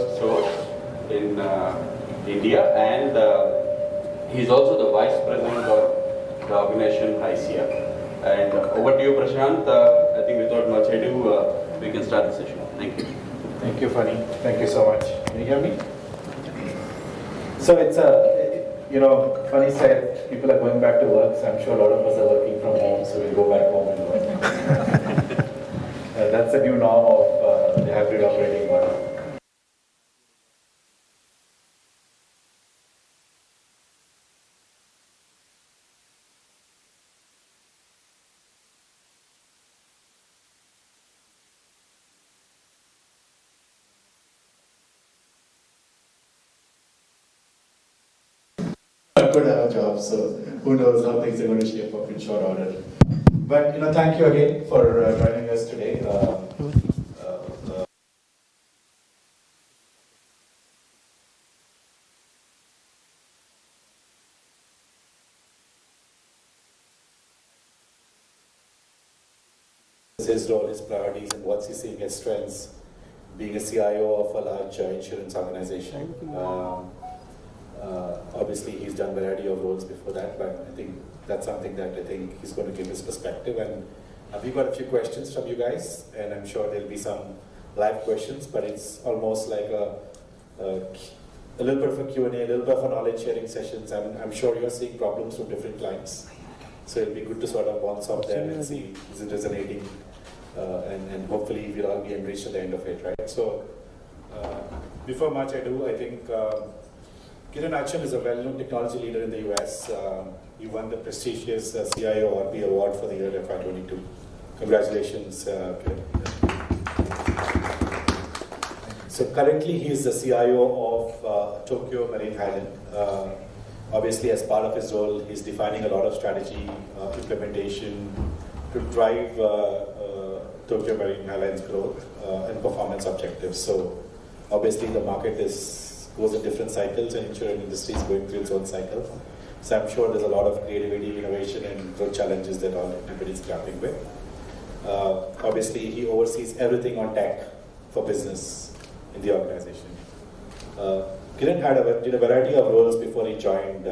first source in India, and he's also the vice president of the organization ICF. And over to you, Prashant. I think without much ado, we can start the session. Thank you. Thank you, Funny. Thank you so much. Can you hear me? So it's Funny said people are going back to work, so I'm sure a lot of us are working from home, so we'll go back home and work. That's the new norm of the hybrid operating model. I could have a job, so who knows how things are going to shape up in short order. But thank you again for joining us today. His role, his priorities, and what's he seeing as strengths, being a CIO of a large insurance organization. Obviously, he's done a variety of roles before that, but I think that's something that I think he's going to give his perspective. And we've got a few questions from you guys, and I'm sure there'll be some live questions, but it's almost like a little bit of a Q&A, a little bit of a knowledge sharing sessions. I'm sure you're seeing problems from different clients, so it'll be good to sort of bounce off them and see is it resonating, and hopefully we'll all be enriched at the end of it, right? So before much ado, I think Kiran Acham is a well-known technology leader in the US. He won the prestigious CIO RP award for the year FY22. Congratulations, Kiran. So currently he is the CIO of Tokyo Marine Highland. Obviously, as part of his role, he's defining a lot of strategy, implementation to drive Tokyo Marine Highland's growth and performance objectives. So obviously the market goes in different cycles, and insurance industry is going through its own cycle. So I'm sure there's a lot of creativity, innovation, and growth challenges that everybody's grappling with. Obviously, he oversees everything on tech for business in the organization. Kiran did a variety of roles before he joined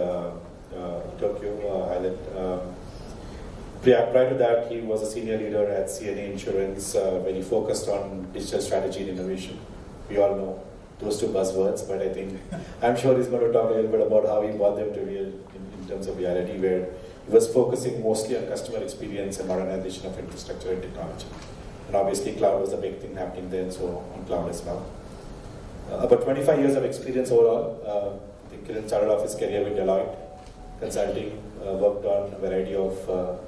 Tokyo Highland. Prior to that, he was a senior leader at CNA Insurance, where he focused on digital strategy and innovation. We all know those two buzzwords, but I'm sure he's going to talk a little bit about how he brought them to real in terms of reality, where he was focusing mostly on customer experience and modernization of infrastructure and technology. And obviously cloud was a big thing happening then, so on cloud as well. About 25 years of experience overall. I think Kiran started off his career with Deloitte Consulting, worked on a variety of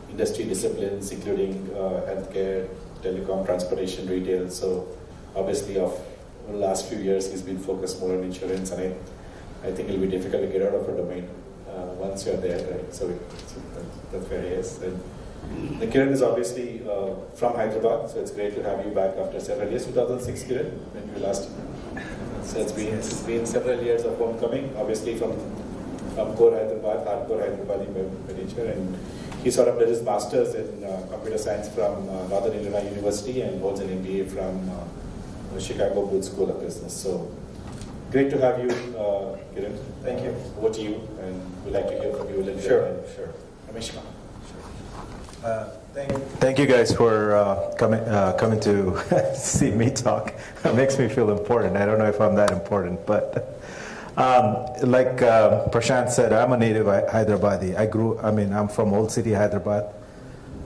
industry disciplines, including healthcare, telecom, transportation, retail. So obviously over the last few years, he's been focused more on insurance, and I think it'll be difficult to get out of a domain once you're there, right? So that's where he is. And Kiran is obviously from Hyderabad, so it's great to have you back after several years. 2006, Kiran, when you last. So it's been several years of homecoming, obviously from core Hyderabad, hardcore Hyderabadi by nature, and he sort of did his master's in computer science from Northern Illinois University and holds an MBA from Chicago Booth School of Business. So great to have you, Kiran. Thank you. Over to you, and we'd like to hear from you a little bit. Sure. Rameshma. Thank you guys for coming to see me talk. It makes me feel important. I don't know if I'm that important, but like Prashant said, I'm a native Hyderabadi. I'm from Old City, Hyderabad.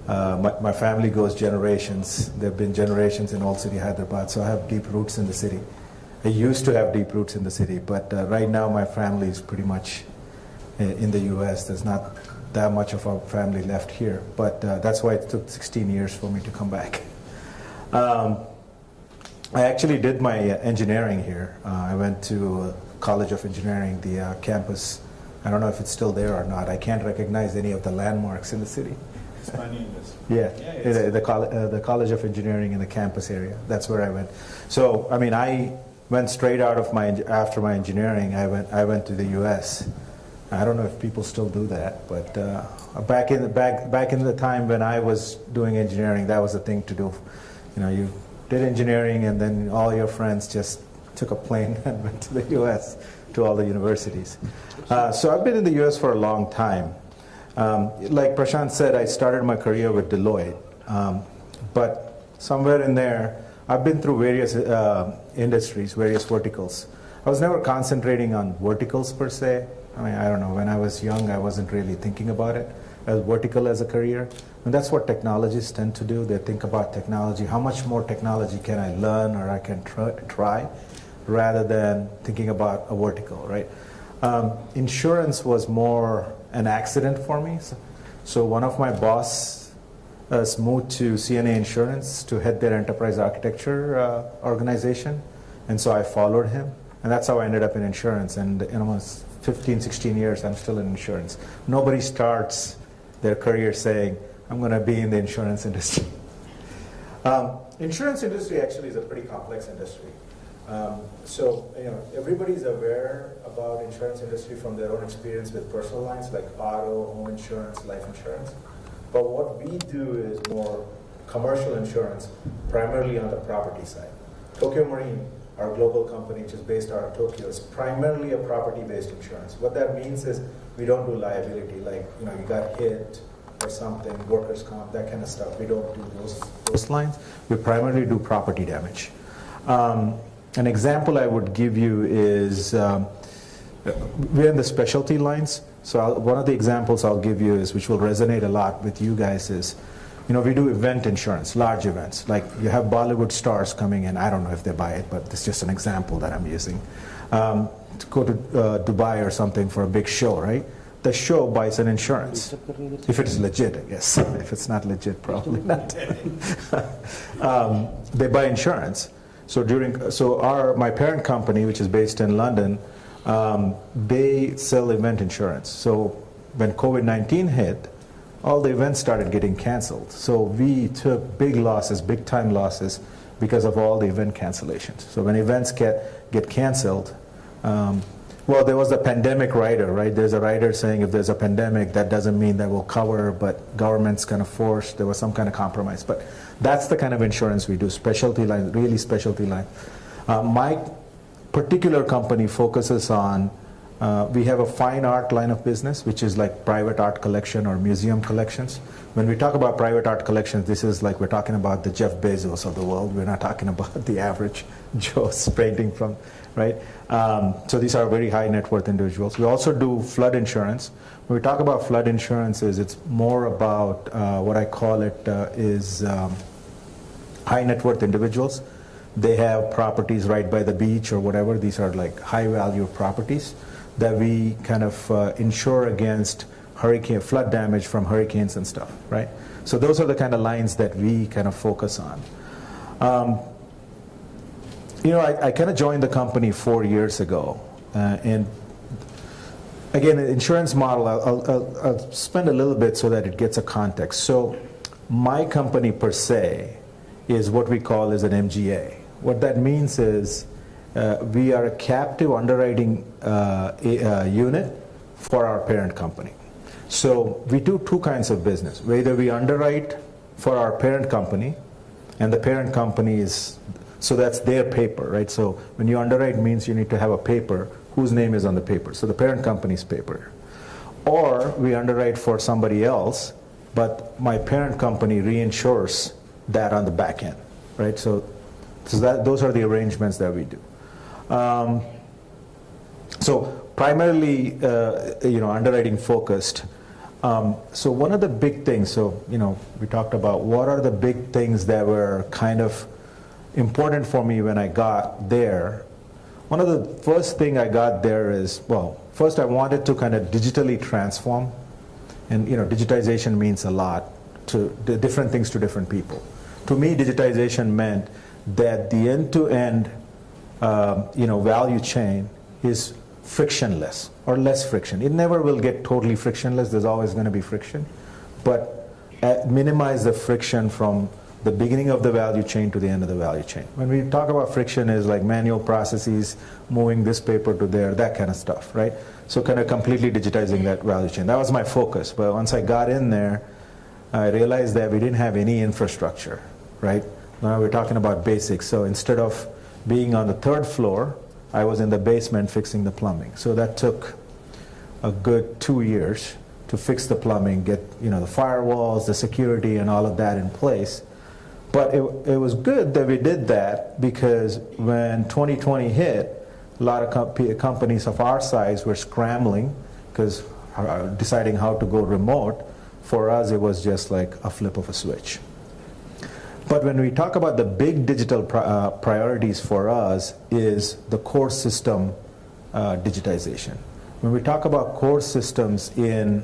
My family goes generations. There have been generations in Old City, Hyderabad, so I have deep roots in the city. I used to have deep roots in the city, but right now my family is pretty much in the U.S. There's not that much of our family left here, but that's why it took 16 years for me to come back. I actually did my engineering here. I went to College of Engineering, the campus. I don't know if it's still there or not. I can't recognize any of the landmarks in the city. It's funny in this. Yeah, the College of Engineering in the campus area. That's where I went. So, I went straight out of after my engineering. I went to the U.S. I don't know if people still do that, but back in the time when I was doing engineering, that was the thing to do. You did engineering, and then all your friends just took a plane and went to the U.S. to all the universities. So I've been in the U.S. for a long time. Like Prashant said, I started my career with Deloitte, but somewhere in there, I've been through various industries, various verticals. I was never concentrating on verticals per se. I mean, I don't know, when I was young, I wasn't really thinking about it as vertical as a career. And that's what technologists tend to do. They think about technology, how much more technology can I learn or I can try, rather than thinking about a vertical, right? Insurance was more an accident for me. So one of my bosses moved to CNA Insurance to head their enterprise architecture organization. And so I followed him. And that's how I ended up in insurance. And in almost 15, 16 years, I'm still in insurance. Nobody starts their career saying, I'm going to be in the insurance industry. Insurance industry actually is a pretty complex industry. So everybody's aware about insurance industry from their own experience with personal lines like auto, home insurance, life insurance. But what we do is more commercial insurance, primarily on the property side. Tokyo Marine, our global company, which is based out of Tokyo, is primarily a property-based insurance. What that means is we don't do liability, like you got hit or something, workers' comp, that kind of stuff. We don't do those lines. We primarily do property damage. An example I would give you is we're in the specialty lines. So one of the examples I'll give you is, which will resonate a lot with you guys, is we do event insurance, large events. Like you have Bollywood stars coming in. I don't know if they buy it, but it's just an example that I'm using. To go to Dubai or something for a big show, right? The show buys an insurance. If it is legit, I guess. If it's not legit, probably not. They buy insurance. So my parent company, which is based in London, they sell event insurance. So when COVID-19 hit, all the events started getting canceled. So we took big losses, big time losses, because of all the event cancellations. So when events get canceled, well, there was a pandemic rider, right? There's a rider saying if there's a pandemic, that doesn't mean that we'll cover, but government's kind of forced. There was some kind of compromise. But that's the kind of insurance we do, specialty line, really specialty line. My particular company focuses on, we have a fine art line of business, which is like private art collection or museum collections. When we talk about private art collections, this is like we're talking about the Jeff Bezos of the world. We're not talking about the average Joe's painting from, right? So these are very high net worth individuals. We also do flood insurance. When we talk about flood insurances, it's more about what I call it is high net worth individuals. They have properties right by the beach or whatever. These are like high value properties that we kind of insure against flood damage from hurricanes and stuff, right? So those are the kind of lines that we kind of focus on. I kind of joined the company 4 years ago, and again, the insurance model, I'll spend a little bit so that it gets a context. So my company per se is what we call as an MGA. What that means is we are a captive underwriting unit for our parent company. So we do two kinds of business. Either we underwrite for our parent company, and the parent company is, so that's their paper, right? So when you underwrite means you need to have a paper whose name is on the paper. So the parent company's paper. Or we underwrite for somebody else, but my parent company reinsures that on the back end, right? So those are the arrangements that we do. So primarily, underwriting focused. So one of the big things, we talked about what are the big things that were kind of important for me when I got there. One of the first thing I got there is, first I wanted to kind of digitally transform, and digitization means a lot to different things to different people. To me, digitization meant that the end-to-end value chain is frictionless or less friction. It never will get totally frictionless. There's always going to be friction, but minimize the friction from the beginning of the value chain to the end of the value chain. When we talk about friction, is like manual processes, moving this paper to there, that kind of stuff, right? So kind of completely digitizing that value chain. That was my focus. But once I got in there, I realized that we didn't have any infrastructure, right? Now we're talking about basics. So instead of being on the 3rd floor, I was in the basement fixing the plumbing. So that took a good 2 years to fix the plumbing, get the firewalls, the security, and all of that in place. But it was good that we did that, because when 2020 hit, a lot of companies of our size were scrambling because deciding how to go remote. For us, it was just like a flip of a switch. But when we talk about the big digital priorities for us is the core system digitization. When we talk about core systems and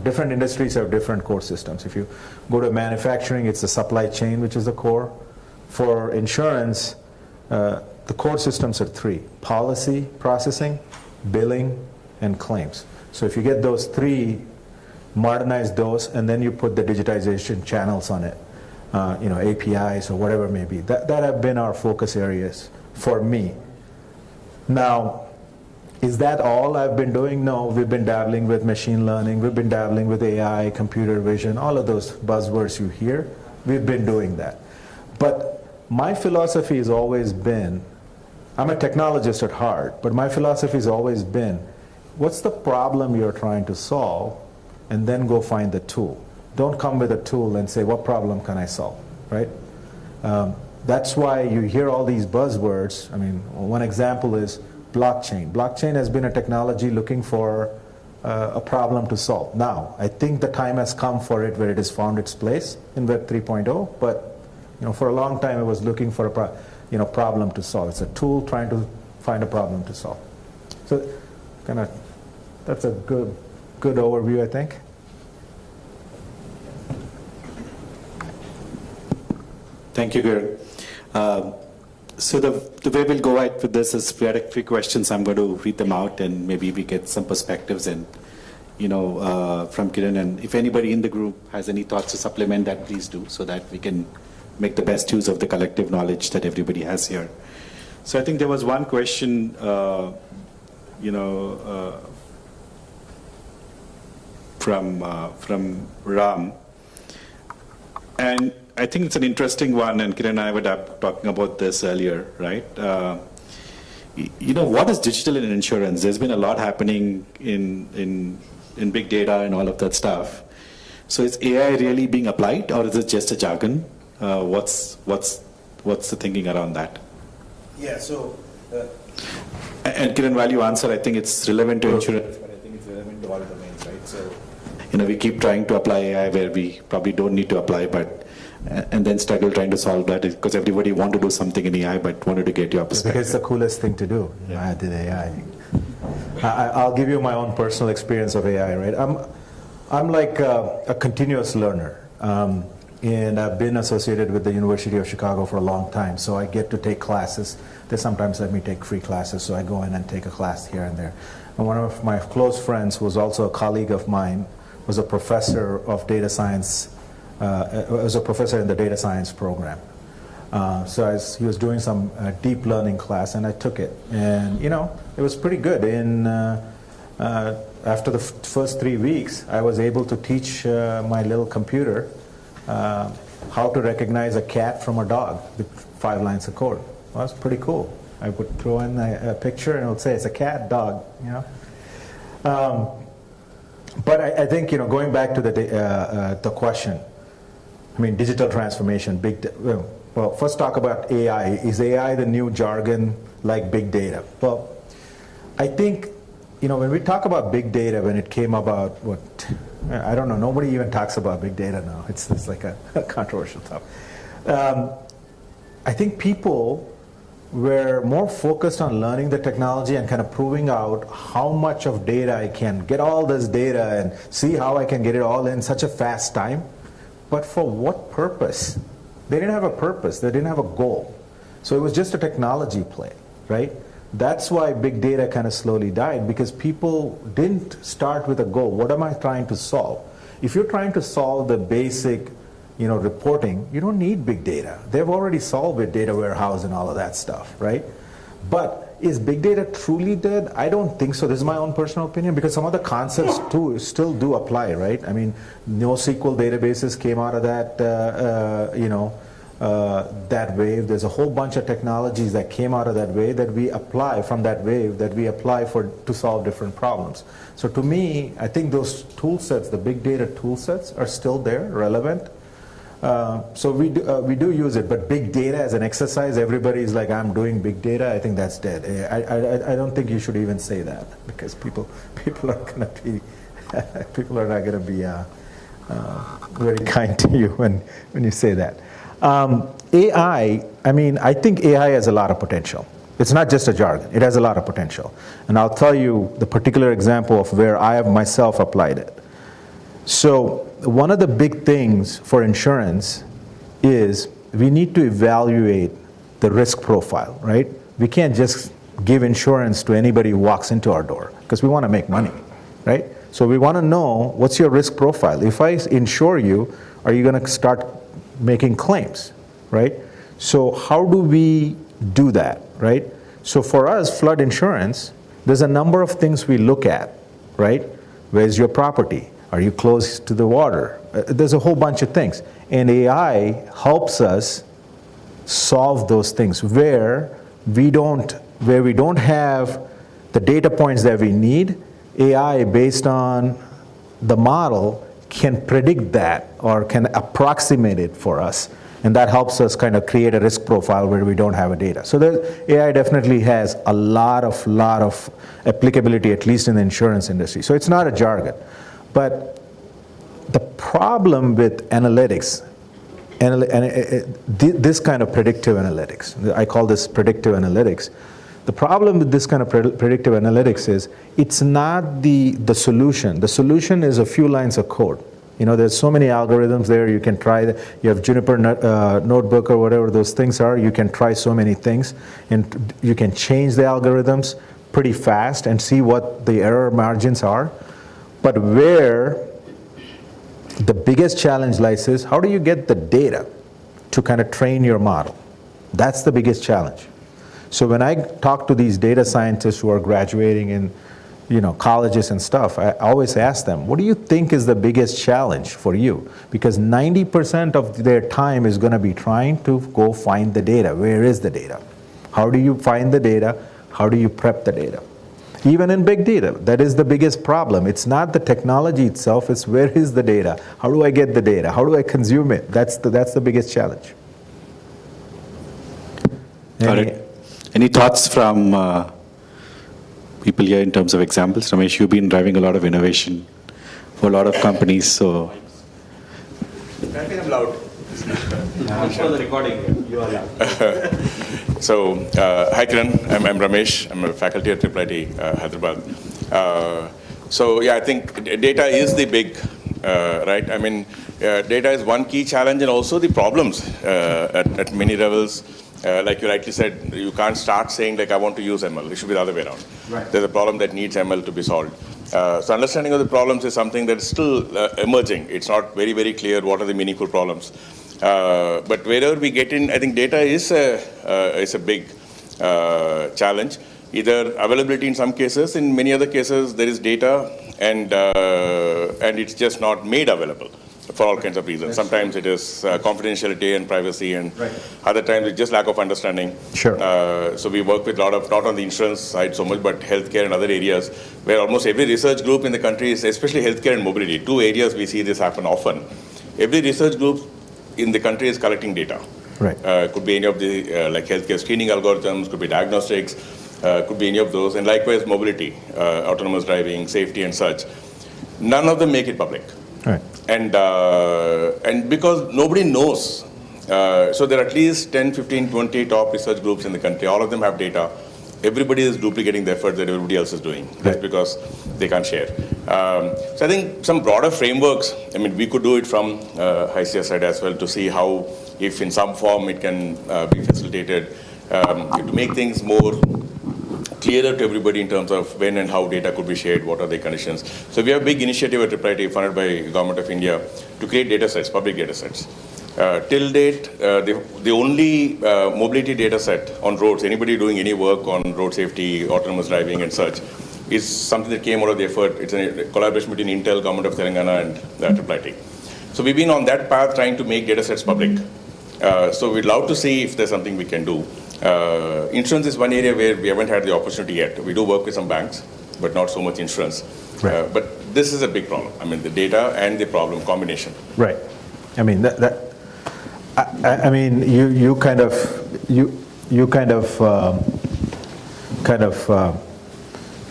different industries have different core systems. If you go to manufacturing, it's the supply chain, which is the core. For insurance, the core systems are 3: policy processing, billing, and claims. So if you get those 3, modernize those, and then you put the digitization channels on it, APIs or whatever it may be. That have been our focus areas for me. Now, is that all I've been doing? No, we've been dabbling with machine learning, we've been dabbling with AI, computer vision, all of those buzzwords you hear, we've been doing that. But my philosophy has always been, I'm a technologist at heart, but my philosophy has always been, what's the problem you're trying to solve, and then go find the tool. Don't come with a tool and say, what problem can I solve, right? That's why you hear all these buzzwords. I mean, one example is blockchain. Blockchain has been a technology looking for a problem to solve. Now, I think the time has come for it where it has found its place in Web 3.0, but for a long time it was looking for a problem to solve. It's a tool trying to find a problem to solve. So, that's a good overview, I think. Thank you, Kiran. So the way we'll go ahead with this is we had a few questions. I'm going to read them out, and maybe we get some perspectives and from Kiran. And if anybody in the group has any thoughts to supplement that, please do, so that we can make the best use of the collective knowledge that everybody has here. So I think there was one question, from Ram, and I think it's an interesting one, and Kiran and I were talking about this earlier, right? What is digital in insurance? There's been a lot happening in big data and all of that stuff. So is AI really being applied, or is it just a jargon? What's the thinking around that? Yeah, so... and Kiran, while you answer, I think it's relevant to insurance, but I think it's relevant to all domains, right? So, we keep trying to apply AI where we probably don't need to apply, and then struggle trying to solve that, because everybody want to do something in AI, but wanted to get your perspective. Because it's the coolest thing to do. Yeah. I did AI. I'll give you my own personal experience of AI, right? I'm like a continuous learner. And I've been associated with the University of Chicago for a long time, so I get to take classes. They sometimes let me take free classes, so I go in and take a class here and there. And one of my close friends, who was also a colleague of mine, was a professor of data science, was a professor in the data science program. So he was doing some deep learning class, and I took it. And, it was pretty good. After the first 3 weeks, I was able to teach my little computer how to recognize a cat from a dog with 5 lines of code. Well, that's pretty cool. I would throw in a picture and it would say it's a cat, dog, But I think, going back to the question, I mean, digital transformation, well, first talk about AI. Is AI the new jargon like big data? Well, I think, when we talk about big data, when it came about, I don't know, nobody even talks about big data now. It's like a controversial topic. I think people were more focused on learning the technology and kind of proving out how much of data I can get, all this data, and see how I can get it all in such a fast time. But for what purpose? They didn't have a purpose. They didn't have a goal. So it was just a technology play, right? That's why big data kind of slowly died, because people didn't start with a goal. What am I trying to solve? If you're trying to solve the basic, reporting, you don't need big data. They've already solved with data warehouse and all of that stuff, right? But is big data truly dead? I don't think so. This is my own personal opinion, because some of the concepts too still do apply, right? I mean, NoSQL databases came out of that, that wave. There's a whole bunch of technologies that came out of that wave that we apply from that wave that we apply to solve different problems. So to me, I think those tool sets, the big data tool sets, are still there, relevant. So we do use it, but big data as an exercise, everybody's like, I'm doing big data. I think that's dead. I don't think you should even say that, because people are going to be people are not going to be very kind to you when you say that. AI, I mean, I think AI has a lot of potential. It's not just a jargon. It has a lot of potential. And I'll tell you the particular example of where I have myself applied it. So one of the big things for insurance is we need to evaluate the risk profile, right? We can't just give insurance to anybody who walks into our door, because we want to make money, right? So we want to know, what's your risk profile? If I insure you, are you going to start making claims, right? So how do we do that, right? So for us, flood insurance, there's a number of things we look at, right? Where's your property? Are you close to the water? There's a whole bunch of things. And AI helps us solve those things where we don't have the data points that we need. AI, based on the model, can predict that or can approximate it for us. And that helps us kind of create a risk profile where we don't have a data. So AI definitely has a lot of applicability, at least in the insurance industry. So it's not a jargon. But the problem with analytics, this kind of predictive analytics, I call this predictive analytics. The problem with this kind of predictive analytics is it's not the solution. The solution is a few lines of code. You know, there's so many algorithms there. You can try, you have Juniper Notebook or whatever those things are. You can try so many things, and you can change the algorithms pretty fast and see what the error margins are. But where the biggest challenge lies is, how do you get the data to kind of train your model? That's the biggest challenge. So when I talk to these data scientists who are graduating in, colleges and stuff, I always ask them, what do you think is the biggest challenge for you? Because 90% of their time is going to be trying to go find the data. Where is the data? How do you find the data? How do you prep the data? Even in big data, that is the biggest problem. It's not the technology itself, it's where is the data? How do I get the data? How do I consume it? That's the biggest challenge. Any thoughts from people here in terms of examples? Ramesh, you've been driving a lot of innovation for a lot of companies, so. Can be loud. I'm sure the recording. You are loud. So, hi Kiran, I'm Ramesh. I'm a faculty at IIIT Hyderabad. I think data is the big, right? I mean, data is one key challenge, and also the problems at many levels. Like you rightly said, you can't start saying like I want to use ML. It should be the other way around. Right. There's a problem that needs ML to be solved. So understanding of the problems is something that is still emerging. It's not very, very clear what are the meaningful problems. But wherever we get in, I think data is a big challenge. Either availability in some cases, in many other cases there is data and it's just not made available for all kinds of reasons. Sometimes it is confidentiality and privacy, and other times it's just lack of understanding. Sure. So we work with a lot of, not on the insurance side so much, but healthcare and other areas where almost every research group in the country is, especially healthcare and mobility, two areas we see this happen often. Every research group in the country is collecting data. Right. Could be any of the like healthcare screening algorithms, could be diagnostics, could be any of those, and likewise mobility, autonomous driving, safety and such. None of them make it public. Right. And because nobody knows, so there are at least 10, 15, 20 top research groups in the country. All of them have data. Everybody is duplicating the effort that everybody else is doing. That's because they can't share. So I think some broader frameworks, I mean, we could do it from HICS side as well to see how, if in some form it can be facilitated, to make things more clearer to everybody in terms of when and how data could be shared, what are the conditions. So we have a big initiative at IIIT funded by Government of India to create data sets, public data sets. Till date, the only mobility data set on roads, anybody doing any work on road safety, autonomous driving and such, is something that came out of the effort. It's a collaboration between Intel, Government of Telangana and IIIT. So we've been on that path trying to make data sets public. So we'd love to see if there's something we can do. Insurance is one area where we haven't had the opportunity yet. We do work with some banks, but not so much insurance. Right. But this is a big problem. I mean, the data and the problem combination. Right. I mean, I mean, you kind of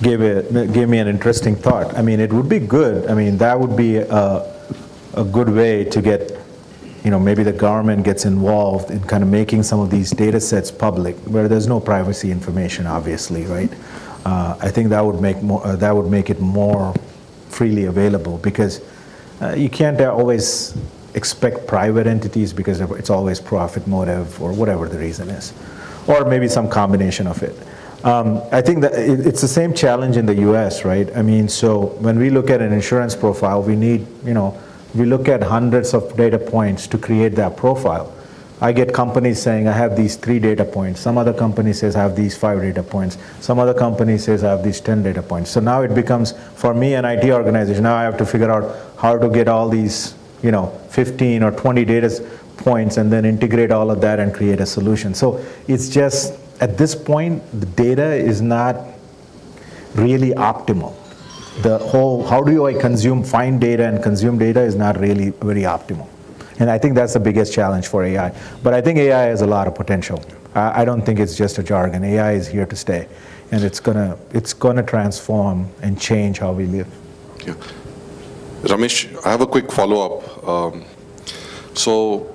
gave me an interesting thought. I mean, it would be good. I mean, that would be a good way to get, maybe the government gets involved in kind of making some of these data sets public, where there's no privacy information, obviously, right? I think that would make it more freely available, because you can't always expect private entities, because it's always profit motive or whatever the reason is, or maybe some combination of it. I think that it's the same challenge in the US, right? I mean, so when we look at an insurance profile, we need, we look at hundreds of data points to create that profile. I get companies saying, I have these 3 data points. Some other company says, I have these 5 data points. Some other company says, I have these 10 data points. So now it becomes, for me, an IT organization, now I have to figure out how to get all these, 15 or 20 data points and then integrate all of that and create a solution. So it's just, at this point, the data is not really optimal. The whole, how do I find data and consume data is not really very optimal. And I think that's the biggest challenge for AI. But I think AI has a lot of potential. I don't think it's just a jargon. AI is here to stay, and it's gonna transform and change how we live. Yeah. Ramesh, I have a quick follow-up. So,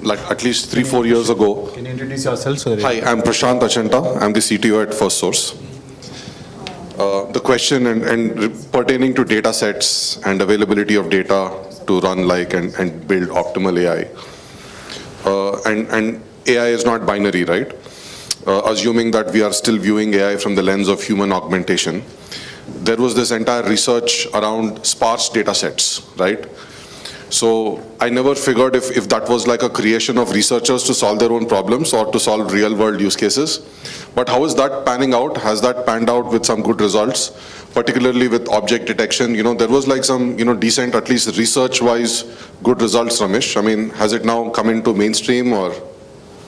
like at least 3-4 years ago. Can you introduce yourself? Hi, I'm Prashant Achanta. I'm the CTO at FirstSource. The question and pertaining to data sets and availability of data to run and build optimal AI. And AI is not binary, right? Assuming that we are still viewing AI from the lens of human augmentation, there was this entire research around sparse data sets, right? So I never figured if that was like a creation of researchers to solve their own problems or to solve real world use cases. But how is that panning out? Has that panned out with some good results, particularly with object detection? There was like some, decent, at least research-wise, good results, Ramesh. I mean, has it now come into mainstream or?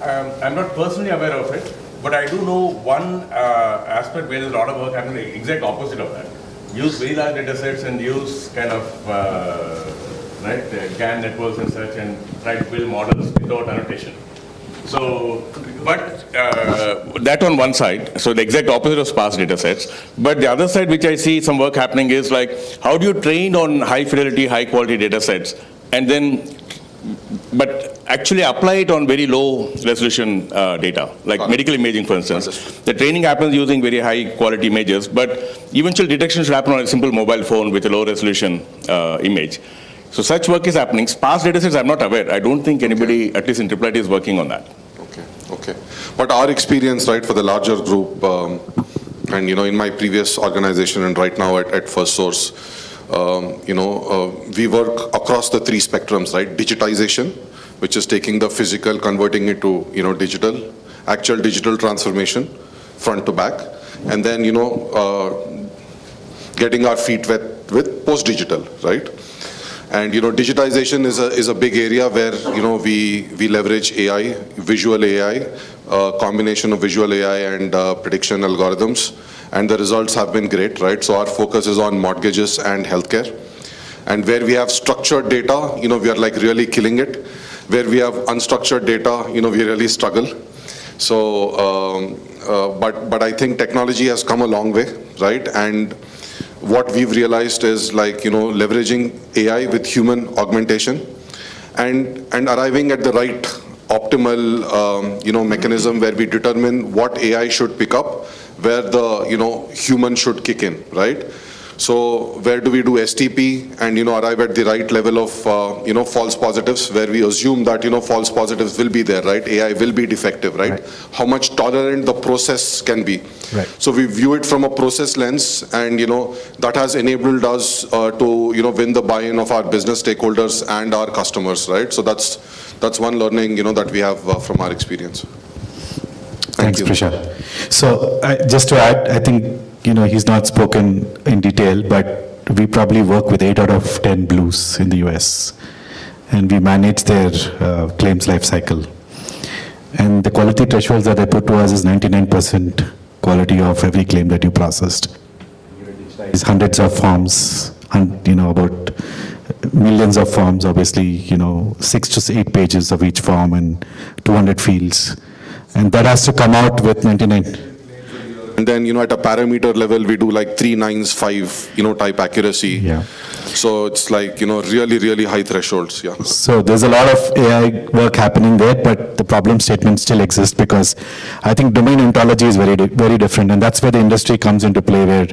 I'm not personally aware of it, but I do know one aspect where there's a lot of work happening, the exact opposite of that. Use very large data sets and use kind of, GAN networks and such, and try to build models without annotation. So, but that on one side, so the exact opposite of sparse data sets. But the other side, which I see some work happening, is like, how do you train on high fidelity, high quality data sets, and then, but actually apply it on very low resolution data, like medical imaging, for instance. The training happens using very high quality images, but eventual detection should happen on a simple mobile phone with a low resolution image. So such work is happening. Sparse data sets, I'm not aware. I don't think anybody, at least in Triple-IT, is working on that. Okay. But our experience, right, for the larger group, and in my previous organization and right now at FirstSource, we work across the 3 spectrums, right? Digitization, which is taking the physical, converting it to digital, actual digital transformation, front to back, and then getting our feet wet with post-digital, right? And digitization is a big area where we leverage AI, visual AI, combination of visual AI and prediction algorithms, and the results have been great, right? So our focus is on mortgages and healthcare, and where we have structured data, we are like really killing it. Where we have unstructured data, we really struggle. So, but I think technology has come a long way, right? And what we've realized is like, leveraging AI with human augmentation and arriving at the right optimal, mechanism where we determine what AI should pick up, where the, human should kick in, right? So where do we do STP and, arrive at the right level of, false positives, where we assume that, false positives will be there, right? AI will be defective, right? How much tolerant the process can be. Right. So we view it from a process lens, and, that has enabled us to, win the buy-in of our business stakeholders and our customers, right? So that's one learning, that we have from our experience. Thanks, Prashant. So just to add, I think, he's not spoken in detail, but we probably work with 8 out of 10 Blues in the US, and we manage their claims life cycle. And the quality thresholds that they put to us is 99% quality of every claim that you processed. It's hundreds of forms, and about millions of forms, obviously, 6 to 8 pages of each form and 200 fields. And that has to come out with 99. And then, at a parameter level, we do like 3 nines, 5, type accuracy. Yeah. So it's like, really, really high thresholds. Yeah. So there's a lot of AI work happening there, but the problem statement still exists because I think domain ontology is very, very different. And that's where the industry comes into play, where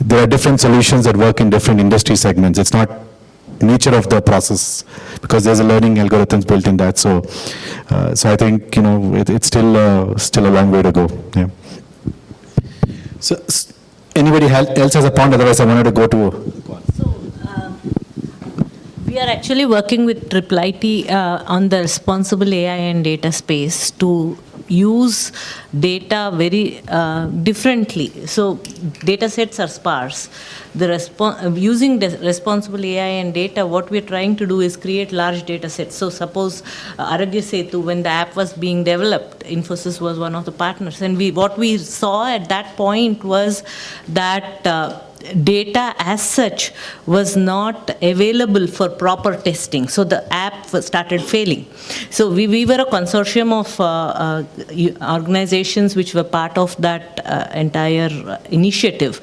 there are different solutions that work in different industry segments. It's not nature of the process because there's a learning algorithms built in that. So I think, it's still a long way to go. Yeah. So, anybody else has a point? Otherwise, I wanted to go to. So, we are actually working with Triple IT on the responsible AI and data space to use data very differently. So data sets are sparse. Using the responsible AI and data, what we're trying to do is create large data sets. So suppose Aragya Setu, when the app was being developed, Infosys was one of the partners. And what we saw at that point was that data as such was not available for proper testing. So the app started failing. So we were a consortium of organizations which were part of that entire initiative.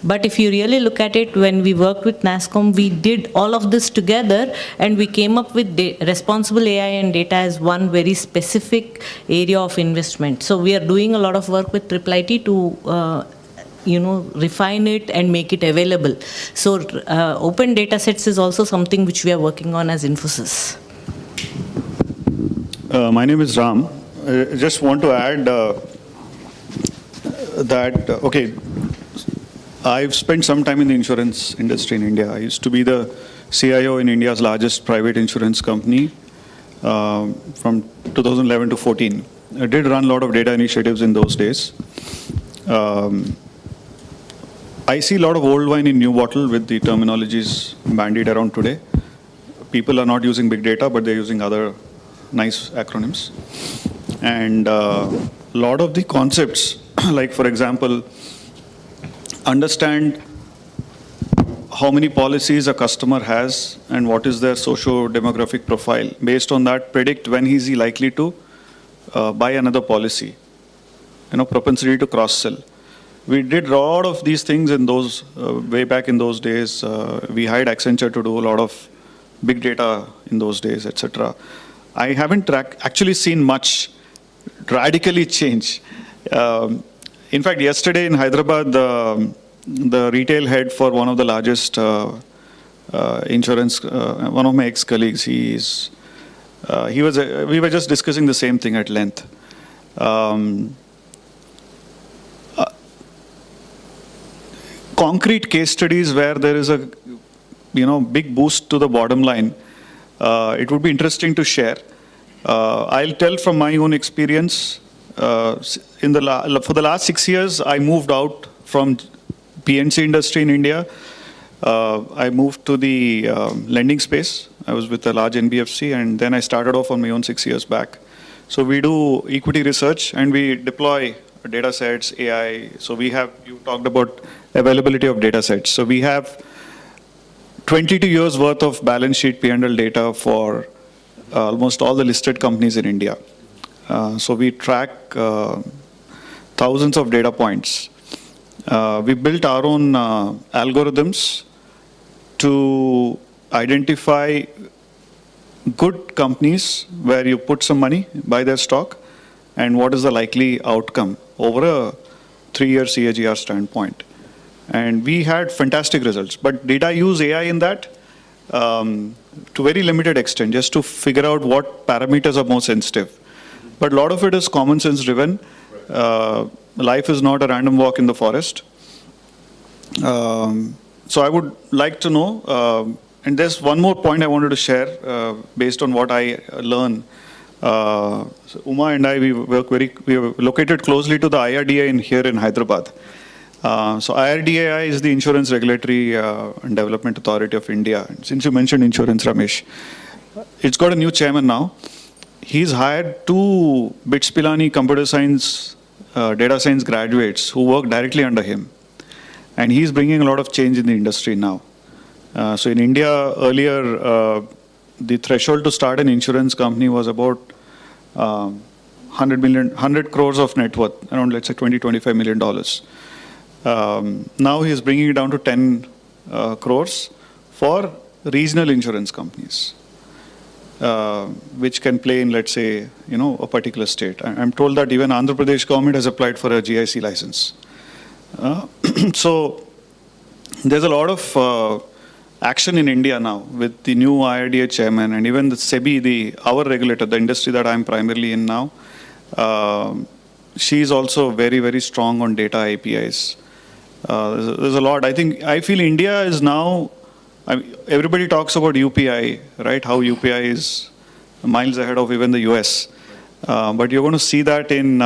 But if you really look at it, when we worked with NASSCOM, we did all of this together and we came up with responsible AI and data as one very specific area of investment. So we are doing a lot of work with Triple IT to refine it and make it available. So open data sets is also something which we are working on as Infosys. My name is Ram. I just want to add that, I've spent some time in the insurance industry in India. I used to be the CIO in India's largest private insurance company from 2011 to 14. I did run a lot of data initiatives in those days. I see a lot of old wine in new bottle with the terminologies bandied around today. People are not using big data, but they're using other nice acronyms. And a lot of the concepts, like for example, understand how many policies a customer has and what is their socio-demographic profile. Based on that, predict when is he likely to buy another policy. Propensity to cross-sell. We did a lot of these things in those, way back in those days. We hired Accenture to do a lot of big data in those days, etc. I haven't actually seen much radically change. In fact, yesterday in Hyderabad, the retail head for one of the largest insurance, one of my ex-colleagues, we were just discussing the same thing at length. Concrete case studies where there is a big boost to the bottom line, it would be interesting to share. I'll tell from my own experience. For the last 6 years, I moved out from PNC industry in India. I moved to the lending space. I was with a large NBFC, and then I started off on my own 6 years back. So we do equity research and we deploy data sets, AI. So you talked about availability of data sets. So we have 22 years worth of balance sheet P&L data for almost all the listed companies in India. So we track thousands of data points. We built our own algorithms to identify good companies where you put some money, buy their stock, and what is the likely outcome over a 3-year CAGR standpoint. And we had fantastic results. But did I use AI in that? To very limited extent, just to figure out what parameters are more sensitive. But a lot of it is common sense driven. Life is not a random walk in the forest. So I would like to know, and there's one more point I wanted to share based on what I learn. So Uma and I, we are located closely to the IRDA here in Hyderabad. So IRDAI is the Insurance Regulatory and Development Authority of India. Since you mentioned insurance, Ramesh, it's got a new chairman now. he's hired 2 BITS Pilani computer science, data science graduates who work directly under him. And he's bringing a lot of change in the industry now. So in India, earlier, the threshold to start an insurance company was about 100 crores of net worth, around, let's say, $20-25 million. Now he's bringing it down to 10 crores for regional insurance companies, which can play in, let's say, a particular state. I'm told that even Andhra Pradesh government has applied for a GIC license. So there's a lot of action in India now with the new IRDA chairman and even the SEBI, our regulator, the industry that I'm primarily in now. She's also very, very strong on data APIs. There's a lot. I feel India is now, everybody talks about UPI, right? How UPI is miles ahead of even the US. But you're going to see that in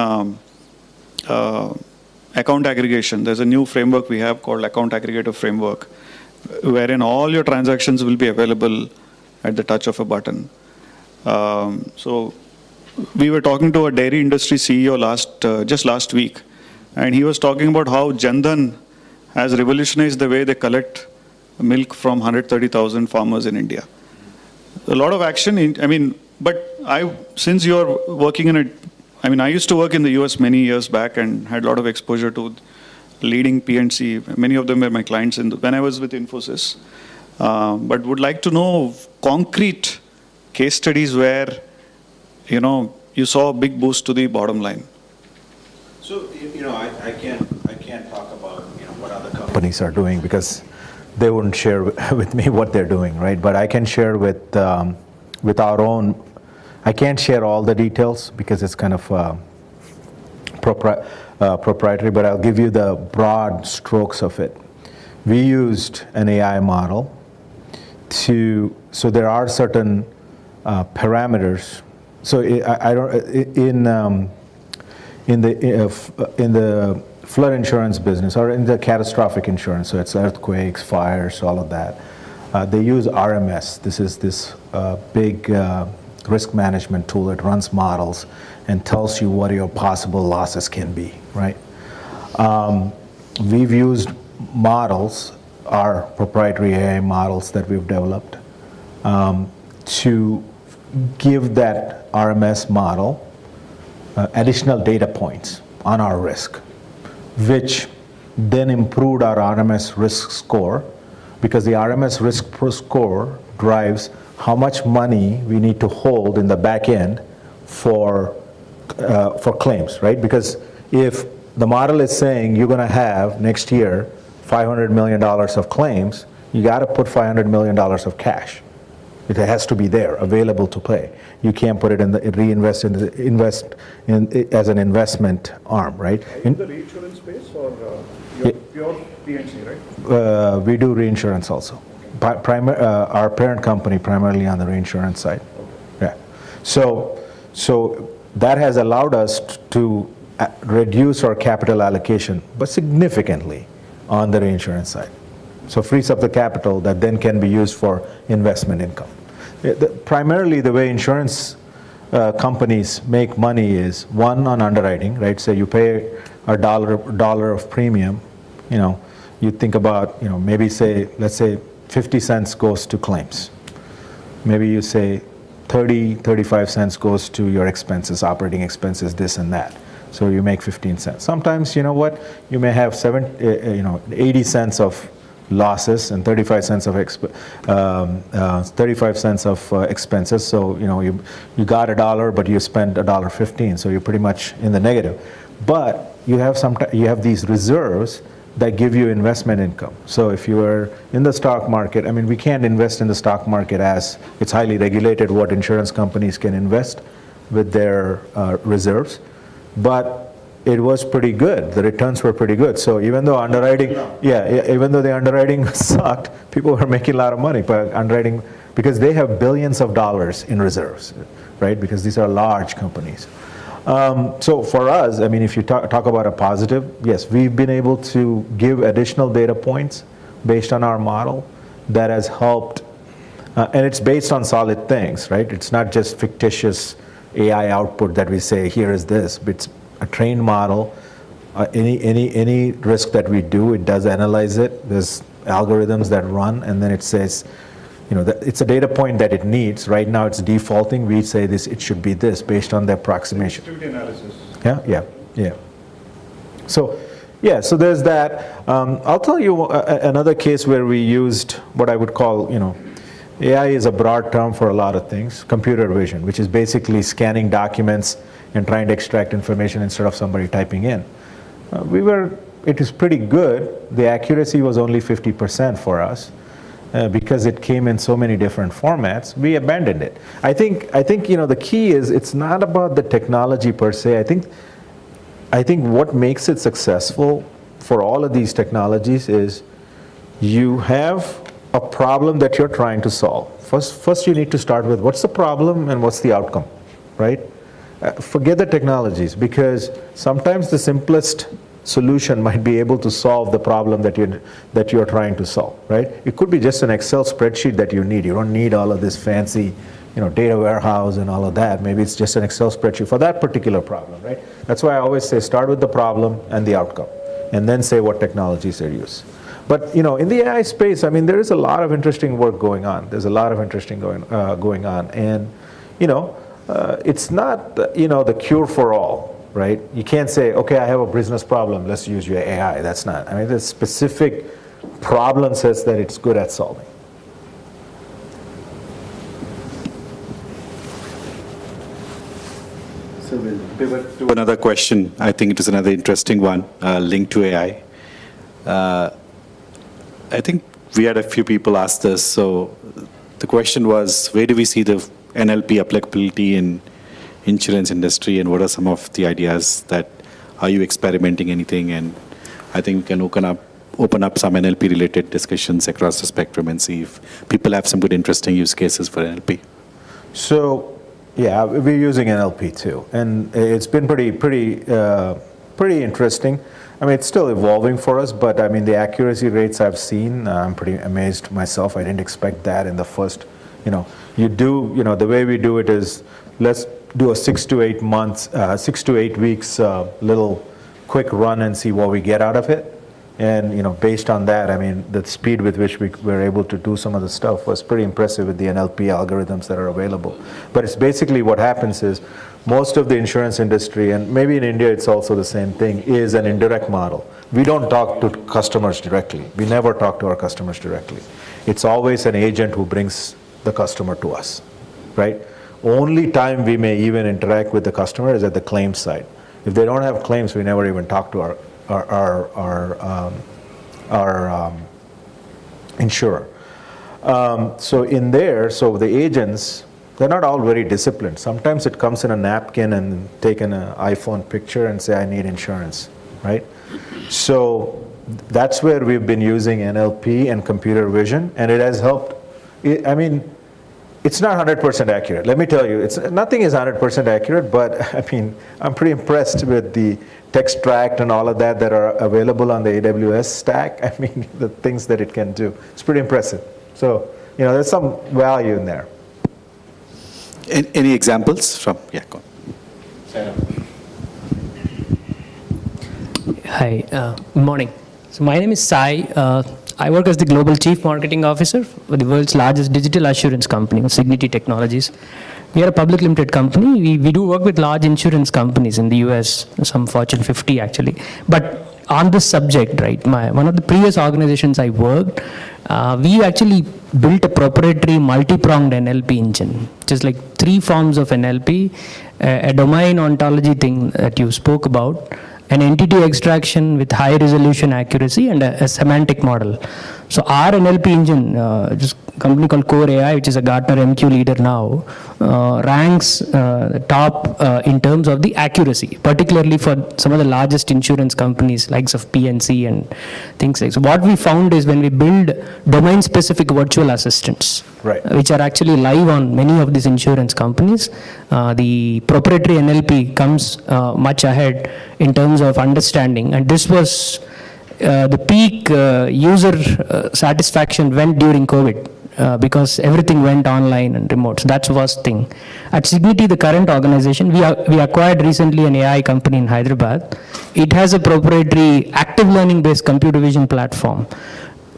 account aggregation. There's a new framework we have called Account Aggregator Framework, wherein all your transactions will be available at the touch of a button. So we were talking to a dairy industry CEO just last week, and he was talking about how Jan Dhan has revolutionized the way they collect milk from 130,000 farmers in India. A lot of action, since you're working in I used to work in the US many years back and had a lot of exposure to leading P&C. Many of them were my clients when I was with Infosys. But would like to know concrete case studies where, you saw a big boost to the bottom line. So, I can't talk about, what other companies are doing because they wouldn't share with me what they're doing, right? But I can share with our own. I can't share all the details because it's kind of proprietary, but I'll give you the broad strokes of it. We used an AI model so there are certain parameters. So in the flood insurance business or in the catastrophic insurance, so it's earthquakes, fires, all of that, they use RMS. This is this big risk management tool. It runs models and tells you what your possible losses can be, right? We've used models, our proprietary AI models that we've developed, to give that RMS model additional data points on our risk, which then improved our RMS risk score, because the RMS risk score drives how much money we need to hold in the back end for claims, right? Because if the model is saying you're going to have next year $500 million of claims, you got to put $500 million of cash. It has to be there, available to pay. You can't put it invest as an investment arm, right? In the reinsurance space or pure P&C, right? We do reinsurance also. Our parent company primarily on the reinsurance side. Yeah. So that has allowed us to reduce our capital allocation, but significantly on the reinsurance side. So frees up the capital that then can be used for investment income. Primarily the way insurance companies make money is, one, on underwriting, right? So you pay a dollar of premium, you think about, maybe let's say 50 cents goes to claims. Maybe you say 35 cents goes to your expenses, operating expenses, this and that. So you make 15 cents. Sometimes, you may have 80 cents of losses and 35 cents of expenses. So you got $1, but you spent $1.15. So you're pretty much in the negative. But you have these reserves that give you investment income. So if you are in the stock market, we can't invest in the stock market as it's highly regulated what insurance companies can invest with their reserves. But it was pretty good. The returns were pretty good. So even though even though the underwriting sucked, people were making a lot of money by underwriting because they have billions of dollars in reserves, right? Because these are large companies. So for us, if you talk about a positive, yes, we've been able to give additional data points based on our model that has helped, and it's based on solid things, right? It's not just fictitious AI output that we say, here is this. It's a trained model. Any risk that we do, it does analyze it. There's algorithms that run, and then it says, it's a data point that it needs. Right now it's defaulting. We say this, it should be this based on the approximation. Sensitivity analysis. Yeah. So there's that. I'll tell you another case where we used what I would call, AI is a broad term for a lot of things. Computer vision, which is basically scanning documents and trying to extract information instead of somebody typing in. It is pretty good. The accuracy was only 50% for us. Because it came in so many different formats, we abandoned it. I think the key is it's not about the technology per se. I think what makes it successful for all of these technologies is you have a problem that you're trying to solve. First you need to start with what's the problem and what's the outcome, right? Forget the technologies, because sometimes the simplest solution might be able to solve the problem that you're trying to solve, right? It could be just an Excel spreadsheet that you need. You don't need all of this fancy, data warehouse and all of that. Maybe it's just an Excel spreadsheet for that particular problem, right? That's why I always say start with the problem and the outcome, and then say what technologies are used. But in the AI space, there is a lot of interesting work going on. There's a lot of interesting going on, and it's not the cure for all. Right? You can't say, okay, I have a business problem, let's use your AI. That's not. There's specific problem sets that it's good at solving. So we'll pivot to another question. I think it is another interesting one linked to AI. I think we had a few people ask this. So the question was, where do we see the NLP applicability in insurance industry, and what are some of the ideas that, are you experimenting anything? And I think we can open up some NLP related discussions across the spectrum and see if people have some good interesting use cases for NLP. So yeah, we're using NLP too, and it's been pretty interesting. It's still evolving for us, but the accuracy rates I've seen, I'm pretty amazed myself. I didn't expect that in the first, the way we do it is, let's do a 6 to 8 weeks little quick run and see what we get out of it. And based on that, the speed with which we were able to do some of the stuff was pretty impressive with the NLP algorithms that are available. But it's basically what happens is most of the insurance industry, and maybe in India it's also the same thing, is an indirect model. We don't talk to customers directly. We never talk to our customers directly. It's always an agent who brings the customer to us, right? Only time we may even interact with the customer is at the claims side. If they don't have claims, we never even talk to our insurer. So in there, so the agents, they're not all very disciplined. Sometimes it comes in a napkin and taken an iPhone picture and say, I need insurance, right? So that's where we've been using NLP and computer vision, and it has helped. It's not 100% accurate. Let me tell you, nothing is 100% accurate, but I'm pretty impressed with the text tract and all of that are available on the AWS stack. The things that it can do. It's pretty impressive. So, there's some value in there. Any examples from, go on. Hi, good morning. So my name is Sai. I work as the Global Chief Marketing Officer for the world's largest digital assurance company, Signity Technologies. We are a public limited company. We do work with large insurance companies in the US, some Fortune 50 actually. But on this subject, right, one of the previous organizations I worked, we actually built a proprietary multi-pronged NLP engine, just like 3 forms of NLP, a domain ontology thing that you spoke about, an entity extraction with high resolution accuracy, and a semantic model. So our NLP engine, just a company called Core AI, which is a Gartner MQ leader now, ranks top in terms of the accuracy, particularly for some of the largest insurance companies, likes of PNC and things like. So what we found is when we build domain-specific virtual assistants, right, which are actually live on many of these insurance companies, the proprietary NLP comes much ahead in terms of understanding. And this was the peak user satisfaction went during COVID. because everything went online and remote. So that's the first thing. At Signity, the current organization, we acquired recently an AI company in Hyderabad. It has a proprietary active learning-based computer vision platform.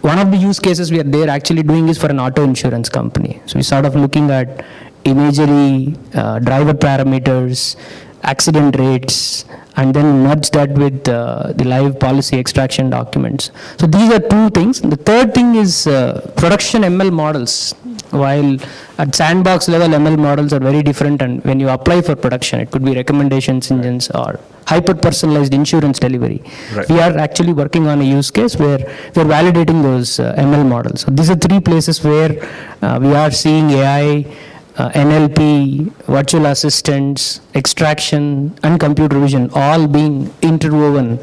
One of the use cases we are there actually doing is for an auto insurance company. So we're sort of looking at imagery, driver parameters, accident rates, and then merge that with the live policy extraction documents. So these are two things. The third thing is production ML models. While at sandbox level, ML models are very different, and when you apply for production, it could be recommendations engines or hyper-personalized insurance delivery. Right. We are actually working on a use case where we're validating those ML models. So these are three places where we are seeing AI, NLP, virtual assistants, extraction, and computer vision all being interwoven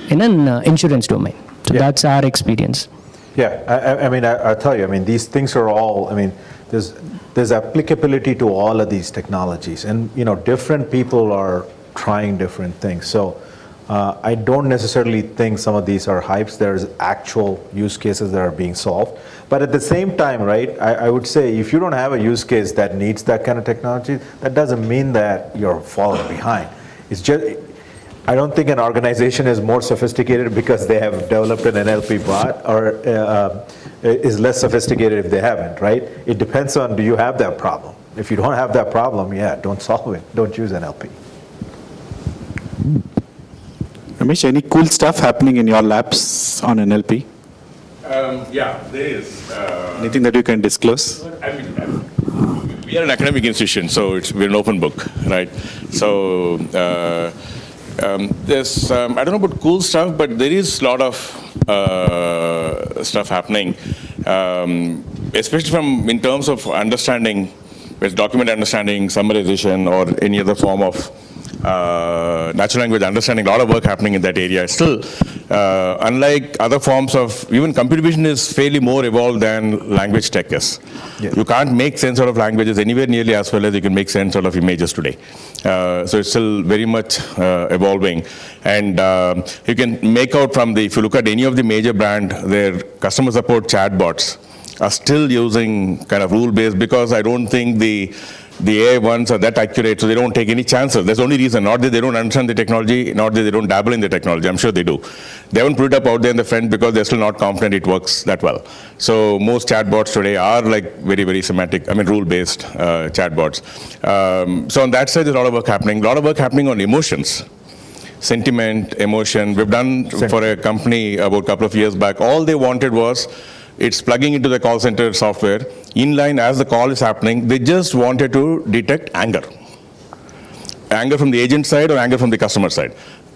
in an insurance domain. So Yeah. that's our experience. Yeah, I mean, I'll tell you, I mean, these things are all, I mean, there's applicability to all of these technologies, and, you know, different people are trying different things. So I don't necessarily think some of these are hypes. There's actual use cases that are being solved. But at the same time, right, I would say if you don't have a use case that needs that kind of technology, that doesn't mean that you're falling behind. It's just, I don't think an organization is more sophisticated because they have developed an NLP bot, or is less sophisticated if they haven't, right? It depends on, do you have that problem? If you don't have that problem, yeah, don't solve it. Don't use NLP. Ramesh, any cool stuff happening in your labs on NLP? Yeah, there is. Anything that you can disclose? I mean, we are an academic institution, so we're an open book, right? So there's, I don't know about cool stuff, but there is a lot of stuff happening, especially in terms of understanding, with document understanding, summarization, or any other form of natural language understanding. A lot of work happening in that area. Still, unlike other forms of, even computer vision is fairly more evolved than language tech is. Yeah. You can't make sense out of languages anywhere nearly as well as you can make sense out of images today. So it's still very much evolving. And you can make out from if you look at any of the major brand, their customer support chatbots are still using kind of rule-based, because I don't think the AI ones are that accurate, so they don't take any chances. That's the only reason. Not that they don't understand the technology, not that they don't dabble in the technology. I'm sure they do. They haven't put it up out there in the front because they're still not confident it works that well. So most chatbots today are like very, very semantic, rule-based chatbots. So on that side, there's a lot of work happening. A lot of work happening on emotions. Sentiment, emotion. We've done for a company about a couple of years back. All they wanted was, it's plugging into the call center software. Inline, as the call is happening, they just wanted to detect anger. Anger from the agent side or anger from the customer side.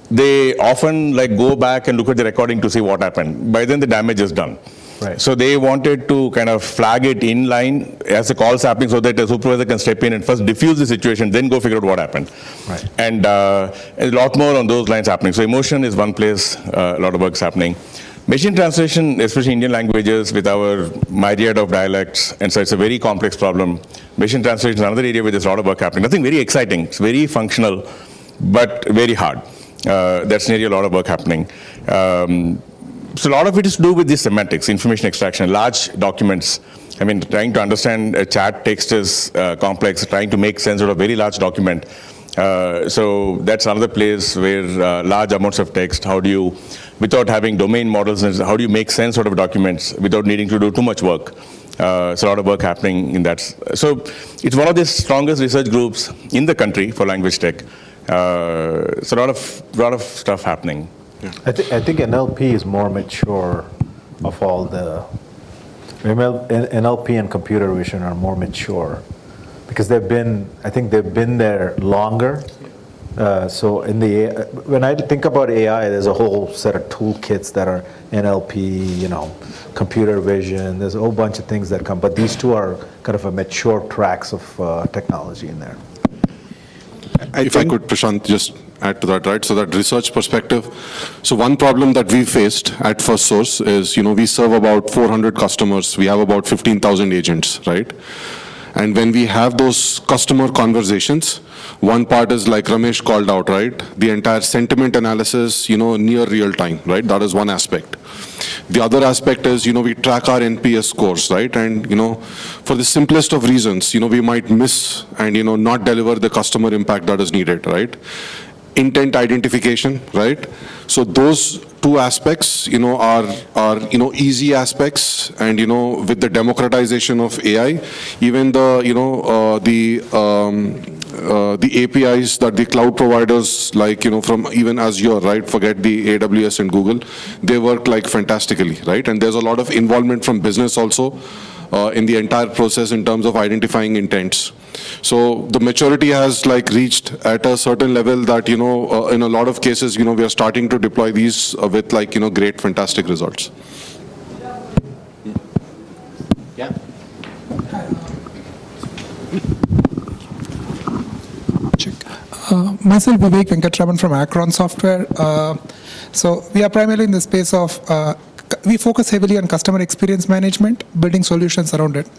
They often go back and look at the recording to see what happened. By then the damage is done. Right. So they wanted to kind of flag it inline as the call is happening, so that the supervisor can step in and first diffuse the situation, then go figure out what happened. Right. And a lot more on those lines happening. So emotion is one place a lot of work's happening. Machine translation, especially Indian languages with our myriad of dialects, and so it's a very complex problem. Machine translation is another area where there's a lot of work happening. Nothing very exciting, it's very functional, but very hard. That's an area a lot of work happening. So a lot of it is to do with this semantics, information extraction, large documents. Trying to understand a chat text is complex, trying to make sense of a very large document. So that's another place where large amounts of text, how do you, without having domain models, how do you make sense out of documents without needing to do too much work? So a lot of work happening in that. So it's one of the strongest research groups in the country for language tech. So a lot of stuff happening. Yeah. I think NLP is more mature of all the, NLP and computer vision are more mature because I think they've been there longer. So when I think about AI, there's a whole set of toolkits that are NLP, computer vision, there's a whole bunch of things that come, but these two are kind of a mature tracks of technology in there. If I could, Prashant, just add to that, right? So that research perspective. So one problem that we faced at First Source is, we serve about 400 customers. We have about 15,000 agents, right? And when we have those customer conversations, one part is like Ramesh called out, right? The entire sentiment analysis, near real time, right? That is one aspect. The other aspect is, we track our NPS scores, right? And, for the simplest of reasons, we might miss and, not deliver the customer impact that is needed, right? Intent identification, right? So those two aspects, are easy aspects, and with the democratization of AI, even the APIs that the cloud providers like from even Azure, right? Forget the AWS and Google, they work like fantastically, right? And there's a lot of involvement from business also in the entire process in terms of identifying intents. So the maturity has reached at a certain level that, in a lot of cases, we are starting to deploy these with great, fantastic results. Yeah. Myself, Vivek Venkatraman from Akron Software. So we are primarily in the space of, we focus heavily on customer experience management, building solutions around it.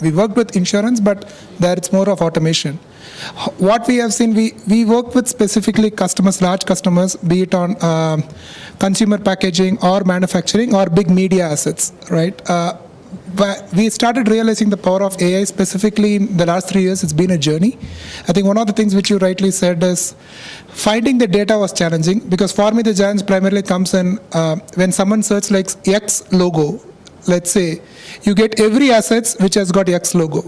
We worked with insurance, but there it's more of automation. What we have seen, we work with specifically customers, large customers, be it on consumer packaging or manufacturing or big media assets, right? But we started realizing the power of AI specifically in the last 3 years. It's been a journey. I think one of the things which you rightly said is finding the data was challenging, because for me the challenge primarily comes in when someone searches like X logo. Let's say you get every assets which has got X logo.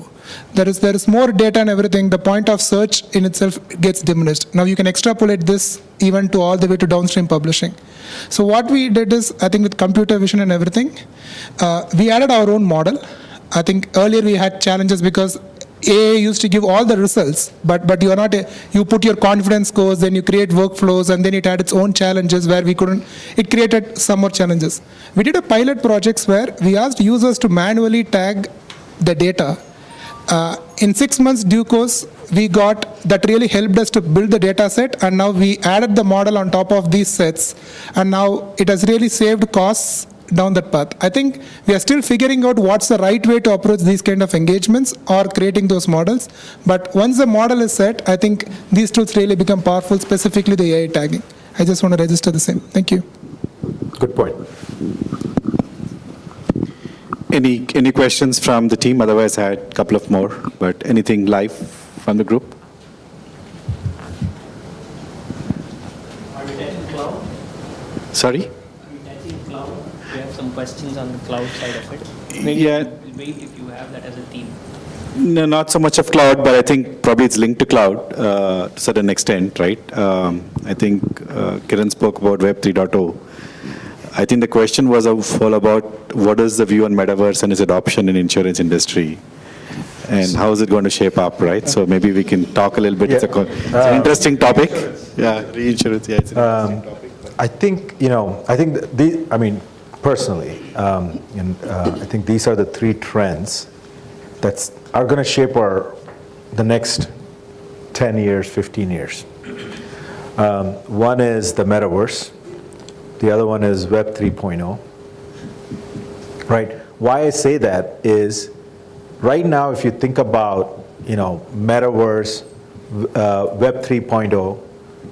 There is more data and everything. The point of search in itself gets diminished. Now you can extrapolate this even to all the way to downstream publishing. So what we did is, I think with computer vision and everything, we added our own model. I think earlier we had challenges because AI used to give all the results, but you are not you put your confidence scores, then you create workflows, and then it had its own challenges where we couldn't. It created some more challenges. We did a pilot projects where we asked users to manually tag the data. In 6 months due course, we got that really helped us to build the data set, and now we added the model on top of these sets, and now it has really saved costs down that path. I think we are still figuring out what's the right way to approach these kind of engagements or creating those models. But once the model is set, I think these tools really become powerful, specifically the AI tagging. I just want to register the same. Thank you. Good point. Any questions from the team? Otherwise, I had a couple of more, but anything live from the group? Are we touching cloud? Sorry? Are we touching cloud? We have some questions on the cloud side of it. Maybe Yeah. we'll wait if you have that as a theme. No, not so much of cloud, but I think probably it's linked to cloud to a certain extent, right? I think Kiran spoke about Web 3.0. I think the question was all about what is the view on metaverse and its adoption in insurance industry, and how is it going to shape up, right? So maybe we can talk a little bit. Yeah. It's an interesting topic. Yeah, reinsurance. Yeah, it's an interesting topic. I think, personally, I think these are the three trends that are going to shape the next 10 years, 15 years. One is the metaverse. The other one is Web 3.0. Right? Why I say that is, right now, if you think about, metaverse, Web 3.0,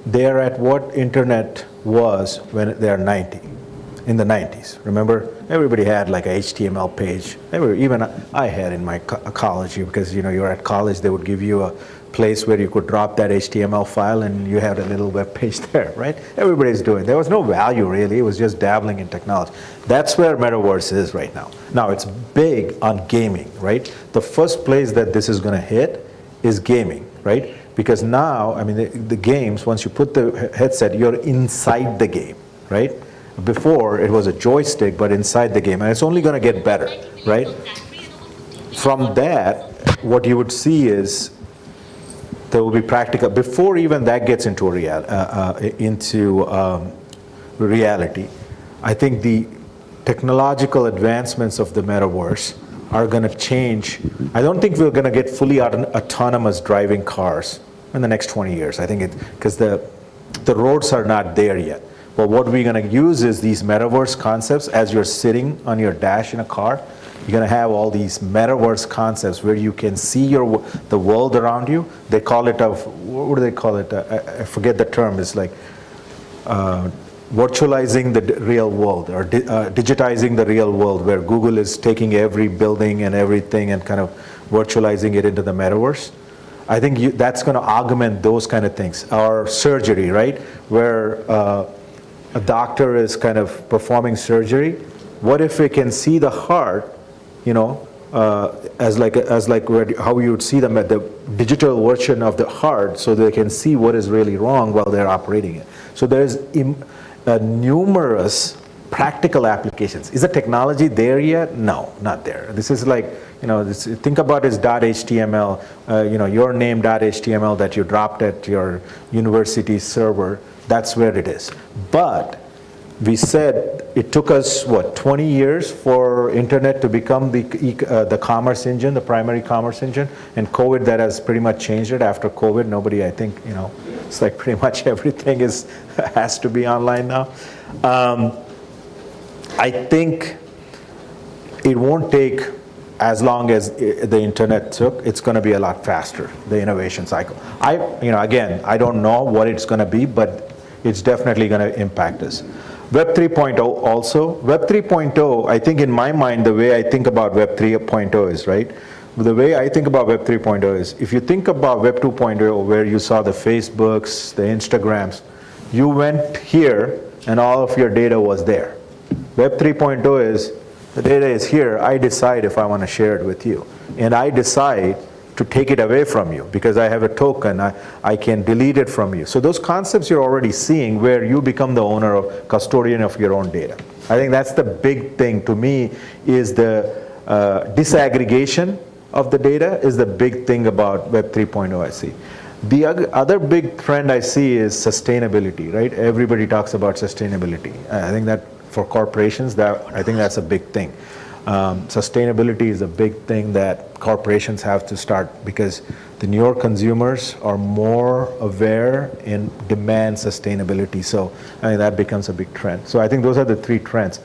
they are at what internet was when they are 90, in the 90s. Remember, everybody had like a HTML page. Even I had in my college, because you're at college, they would give you a place where you could drop that HTML file and you had a little web page there, right? Everybody's doing it. There was no value really, it was just dabbling in technology. That's where metaverse is right now. Now it's big on gaming, right? The first place that this is going to hit is gaming, right? Because now, the games, once you put the headset, you're inside the game, right? Before it was a joystick, but inside the game, and it's only going to get better, right? From that, what you would see is there will be practical, before even that gets into reality, I think the technological advancements of the metaverse are going to change. I don't think we're going to get fully autonomous driving cars in the next 20 years. I think because the roads are not there yet. But what we're going to use is these metaverse concepts. As you're sitting on your dash in a car, you're going to have all these metaverse concepts where you can see the world around you. They call it what do they call it? I forget the term. It's like virtualizing the real world, or digitizing the real world, where Google is taking every building and everything and kind of virtualizing it into the metaverse. I think that's going to augment those kind of things. Or surgery, right? Where a doctor is kind of performing surgery. What if we can see the heart, you know, as like how you would see them at the digital version of the heart, so they can see what is really wrong while they're operating it. So there's numerous practical applications. Is the technology there yet? No, not there. This is like, you know, think about this .html, you know, your name.html that you dropped at your university server. That's where it is. But we said it took us, what, 20 years for internet to become the commerce engine, the primary commerce engine, and COVID, that has pretty much changed it. After COVID, nobody, I think, you know, it's like pretty much everything has to be online now. I think it won't take as long as the internet took. It's going to be a lot faster, the innovation cycle. Again, I don't know what it's going to be, but it's definitely going to impact us. Web 3.0 also. Web 3.0, I think in my mind, the way I think about Web 3.0 is, right? The way I think about Web 3.0 is, if you think about Web 2.0, where you saw the Facebooks, the Instagrams, you went here and all of your data was there. Web 3.0 is, the data is here, I decide if I want to share it with you. And I decide to take it away from you because I have a token, I can delete it from you. So those concepts you're already seeing, where you become the owner of, custodian of your own data. I think that's the big thing to me, is the disaggregation of the data is the big thing about Web 3.0 I see. The other big trend I see is sustainability, right? Everybody talks about sustainability. I think that for corporations, I think that's a big thing. Sustainability is a big thing that corporations have to start, because the newer consumers are more aware and demand sustainability. So I think that becomes a big trend. So I think those are the three trends.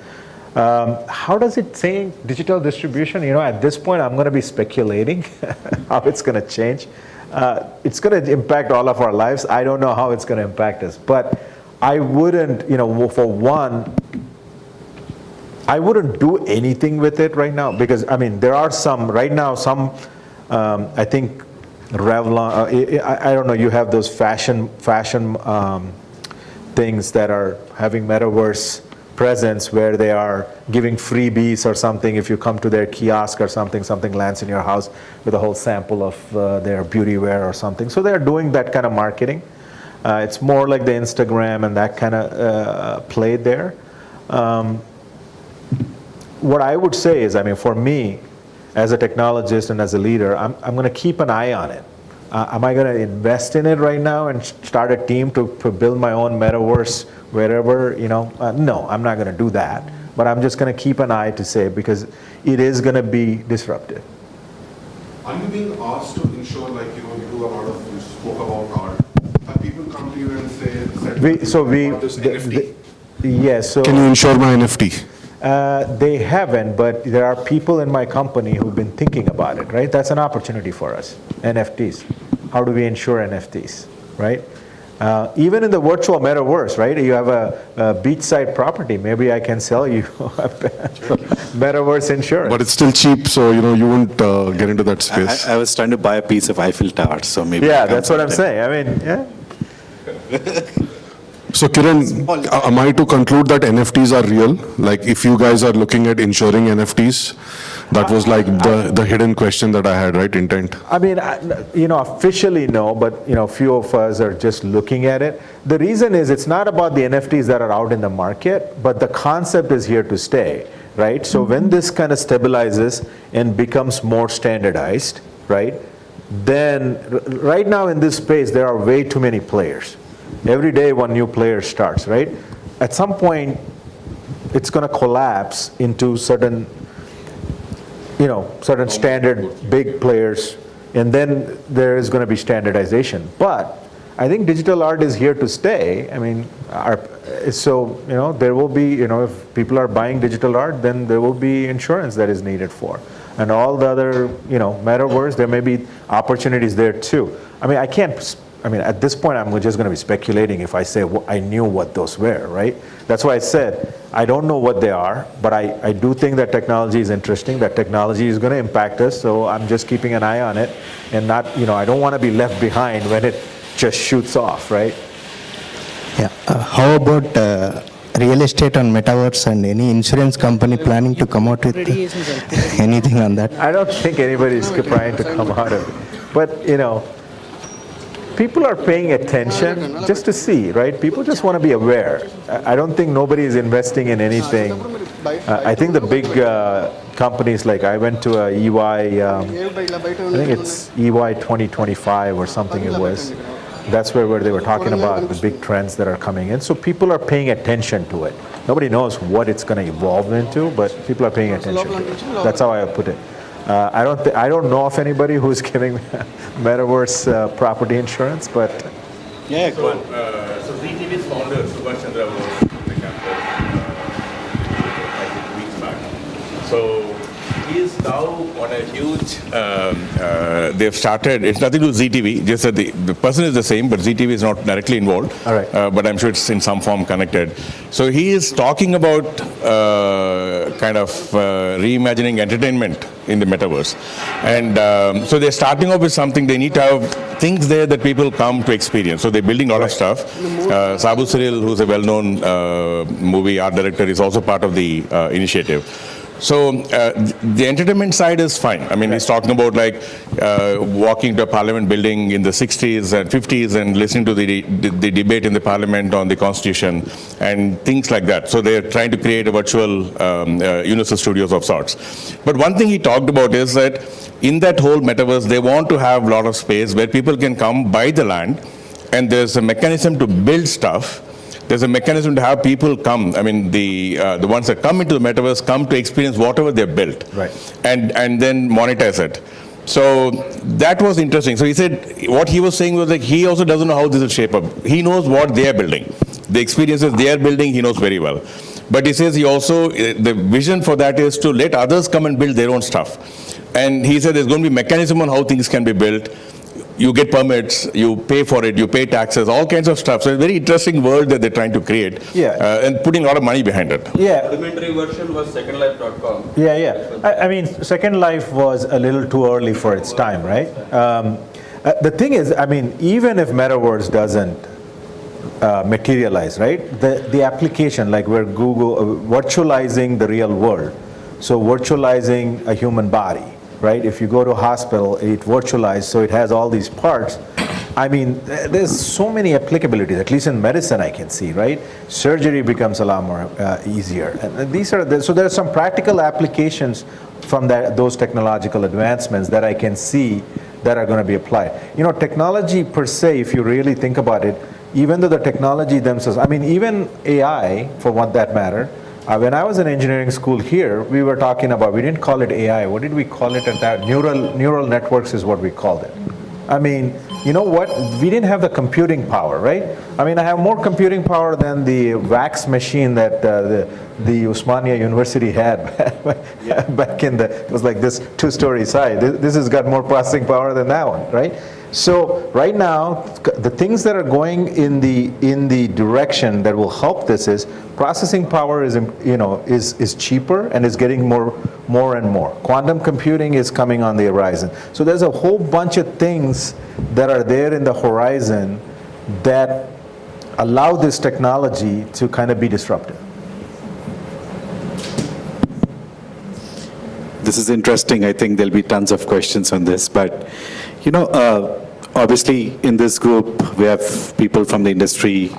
How does it change digital distribution? You know, at this point, I'm going to be speculating how it's going to change. It's going to impact all of our lives. I don't know how it's going to impact us, but I wouldn't, you know, for one, I wouldn't do anything with it right now, because I mean, there are some right now, I think Revlon, I don't know, you have those fashion things that are having metaverse presence, where they are giving freebies or something. If you come to their kiosk or something lands in your house with a whole sample of their beauty wear or something. So they're doing that kind of marketing. It's more like the Instagram and that kind of play there. What I would say is, I mean, for me, as a technologist and as a leader, I'm going to keep an eye on it. Am I going to invest in it right now and start a team to build my own metaverse wherever, you know? No, I'm not going to do that. But I'm just going to keep an eye to say, because it is going to be disruptive. Are you being asked to ensure, like, you know, you do a lot of, you spoke about art. Have people come to you and say, NFT? Yes. So Can you insure my NFT? They haven't, but there are people in my company who've been thinking about it, right? That's an opportunity for us, NFTs. How do we insure NFTs, right? Even in the virtual metaverse, right? You have a beachside property. Maybe I can sell you metaverse insurance. But it's still cheap, so, you know, you won't get into that space. I was trying to buy a piece of Eiffel Tower, so maybe. Yeah, that's what I'm saying. I mean, yeah. So Kiran, am I to conclude that NFTs are real? Like, if you guys are looking at insuring NFTs, that was like the hidden question that I had, right? Intent. I mean, you know, officially no, but, you know, few of us are just looking at it. The reason is, it's not about the NFTs that are out in the market, but the concept is here to stay, right? So when this kind of stabilizes and becomes more standardized, right, then right now in this space, there are way too many players. Every day one new player starts, right? At some point, it's going to collapse into certain standard big players, and then there is going to be standardization. But I think digital art is here to stay. I mean, so, you know, there will be, you know, if people are buying digital art, then there will be insurance that is needed for. And all the other, you know, metaverse, there may be opportunities there too. I mean, I mean, at this point, I'm just going to be speculating if I say I knew what those were, right? That's why I said I don't know what they are, but I do think that technology is interesting, that technology is going to impact us, so I'm just keeping an eye on it and not, I don't want to be left behind when it just shoots off, right? Yeah. How about real estate on metaverse and any insurance company planning to come out with anything on that? I don't think anybody's trying to come out of it. But, people are paying attention just to see, right? People just want to be aware. I don't think nobody is investing in anything. I think the big companies, like I went to a EY, I think it's EY 2025 or something it was. That's where they were talking about the big trends that are coming in. So people are paying attention to it. Nobody knows what it's going to evolve into, but people are paying attention to it. That's how I put it. I don't know of anybody who's giving metaverse property insurance, but yeah. So ZTV's founder Subhash Chandra was on the campus like 6 weeks back. So he is now on a huge. They've started. It's nothing to do with ZTV. Just that the person is the same, but ZTV is not directly involved. All right. But I'm sure it's in some form connected. So he is talking about reimagining entertainment in the metaverse, and so they're starting off with something. They need to have things there that people come to experience. So they're building a lot of stuff. Sabu Cyril, who's a well-known movie art director, is also part of the initiative. So the entertainment side is fine. I mean, he's talking about like walking to a parliament building in the 60s and 50s and listening to the debate in the parliament on the constitution and things like that. So they're trying to create a virtual Universal Studios of sorts. But one thing he talked about is that in that whole metaverse, they want to have a lot of space where people can come buy the land, and there's a mechanism to build stuff. There's a mechanism to have people come. I mean, the ones that come into the metaverse come to experience whatever they've built, right, and then monetize it. So that was interesting. So he said what he was saying was like he also doesn't know how this will shape up. He knows what they are building, the experiences they are building. He knows very well. But he says he also the vision for that is to let others come and build their own stuff. And he said there's going to be a mechanism on how things can be built. You get permits, you pay for it, you pay taxes, all kinds of stuff. So it's a very interesting world that they're trying to create, and putting a lot of money behind it. Yeah. The elementary version was secondlife.com. Yeah. I mean, Second Life was a little too early for its time, right? The thing is, I mean, even if metaverse doesn't materialize, right? The application, like where Google virtualizing the real world, so virtualizing a human body, right? If you go to a hospital, it virtualized, so it has all these parts. I mean, there's so many applicabilities, at least in medicine I can see, right? Surgery becomes a lot more easier. And so there are some practical applications from those technological advancements that I can see that are going to be applied. Technology per se, if you really think about it, even though the technology themselves, I mean, even AI, for what that matter, when I was in engineering school here, we were talking about, we didn't call it AI. What did we call it at that? Neural networks is what we called it. I mean, you know what? We didn't have the computing power, right? I mean, I have more computing power than the wax machine that the Osmania University had back in it was like this 2-story high. This has got more processing power than that one, right? So right now, the things that are going in the direction that will help this is processing power is cheaper and is getting more and more. Quantum computing is coming on the horizon. So there's a whole bunch of things that are there in the horizon that allow this technology to kind of be disruptive. This is interesting. I think there'll be tons of questions on this, but obviously in this group we have people from the industry,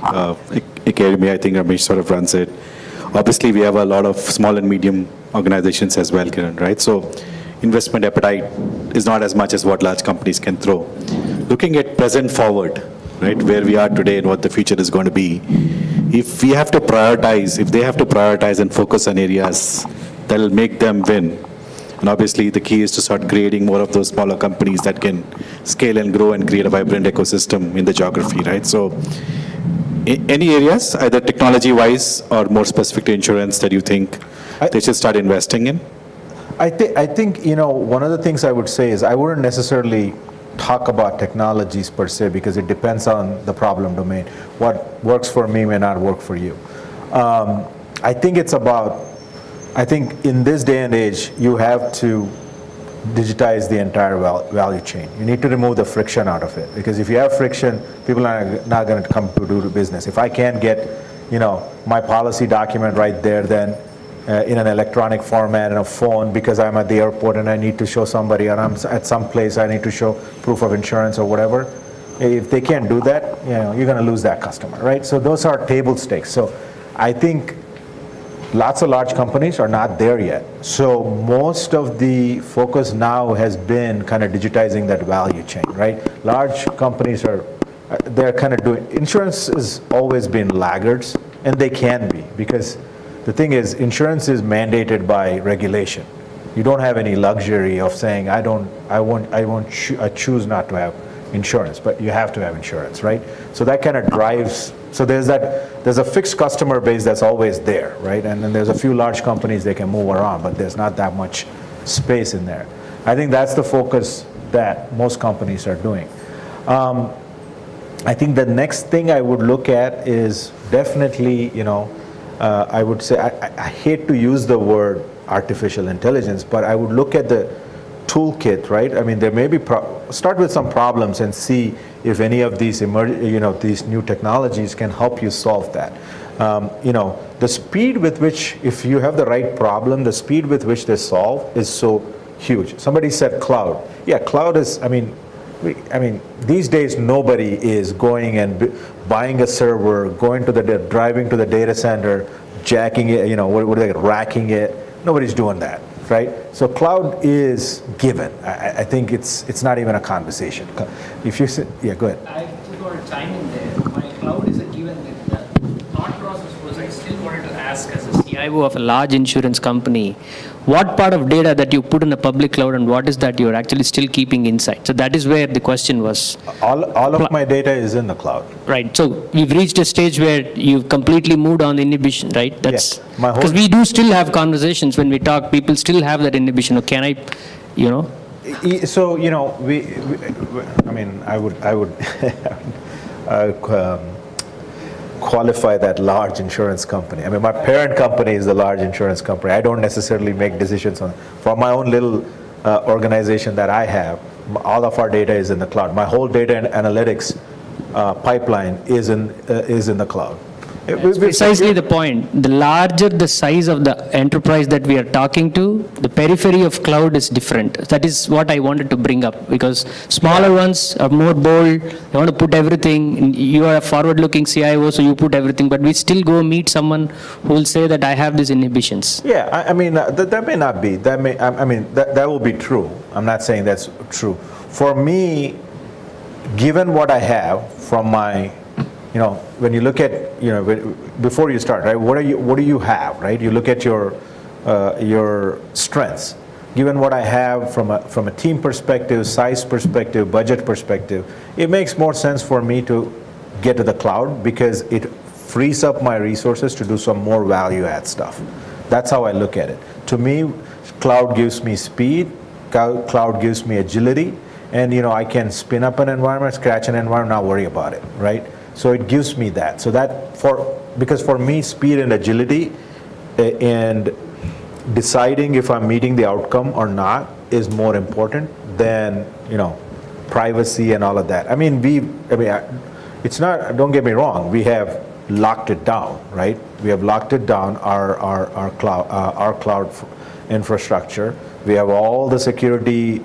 academy. I think Ramesh sort of runs it. Obviously we have a lot of small and medium organizations as well, Kiran, right? So investment appetite is not as much as what large companies can throw. Looking at present forward, right, where we are today and what the future is going to be, if they have to prioritize and focus on areas that'll make them win. And obviously the key is to start creating more of those smaller companies that can scale and grow and create a vibrant ecosystem in the geography, right? So any areas, either technology-wise or more specific to insurance, that you think they should start investing in? I think one of the things I would say is I wouldn't necessarily talk about technologies per se because it depends on the problem domain. What works for me may not work for you. I think in this day and age, you have to digitize the entire value chain. You need to remove the friction out of it, because if you have friction, people are not going to come to do the business. If I can't get, my policy document right there, then in an electronic format in a phone because I'm at the airport and I need to show somebody, or I'm at some place I need to show proof of insurance or whatever. If they can't do that, you're going to lose that customer, right? So those are table stakes. So I think lots of large companies are not there yet. So most of the focus now has been kind of digitizing that value chain, right? Large companies they're kind of doing, insurance has always been laggards, and they can be, because the thing is, insurance is mandated by regulation. You don't have any luxury of saying, I choose not to have insurance, but you have to have insurance, right? So that kind of drives, so there's a fixed customer base that's always there, right? And then there's a few large companies they can move around, but there's not that much space in there. I think that's the focus that most companies are doing. I think the next thing I would look at is definitely, I would say, I hate to use the word artificial intelligence, but I would look at the toolkit, right? I mean, there may be, start with some problems and see if any of these these new technologies can help you solve that. The speed with which, if you have the right problem, the speed with which they solve is so huge. Somebody said cloud. Yeah, cloud is, these days nobody is going and buying a server, driving to the data center, jacking it, racking it. Nobody's doing that, right? So cloud is given. I think it's not even a conversation. If you say, yeah, go ahead. I just want to chime in there. My cloud is a given. The thought process was, I still wanted to ask, as a CIO of a large insurance company, what part of data that you put in a public cloud and what is that you're actually still keeping inside? So that is where the question was. All of my data is in the cloud. Right. So you've reached a stage where you've completely moved on inhibition, right? That's because we do still have conversations when we talk. People still have that inhibition. Or can I, So I would qualify that large insurance company. My parent company is the large insurance company. I don't necessarily make decisions for my own little organization that I have. All of our data is in the cloud. My whole data and analytics pipeline is in the cloud. That's precisely the point. The larger the size of the enterprise that we are talking to, the periphery of cloud is different. That is what I wanted to bring up, because smaller ones are more bold. They want to put everything. You are a forward-looking CIO, so you put everything. But we still go meet someone who will say that I have these inhibitions. Yeah, that may not be. That will be true. I'm not saying that's true. For me, given what I have from my, when you look at, before you start, right, what do you have, right? You look at your strengths. Given what I have from a team perspective, size perspective, budget perspective, it makes more sense for me to get to the cloud because it frees up my resources to do some more value add stuff. That's how I look at it. To me, cloud gives me speed, cloud gives me agility, and I can spin up an environment, scratch an environment, not worry about it, right? So it gives me that. So because for me, speed and agility and deciding if I'm meeting the outcome or not is more important than, privacy and all of that. It's not, don't get me wrong, we have locked it down, right? We have locked it down, our cloud infrastructure. We have all the security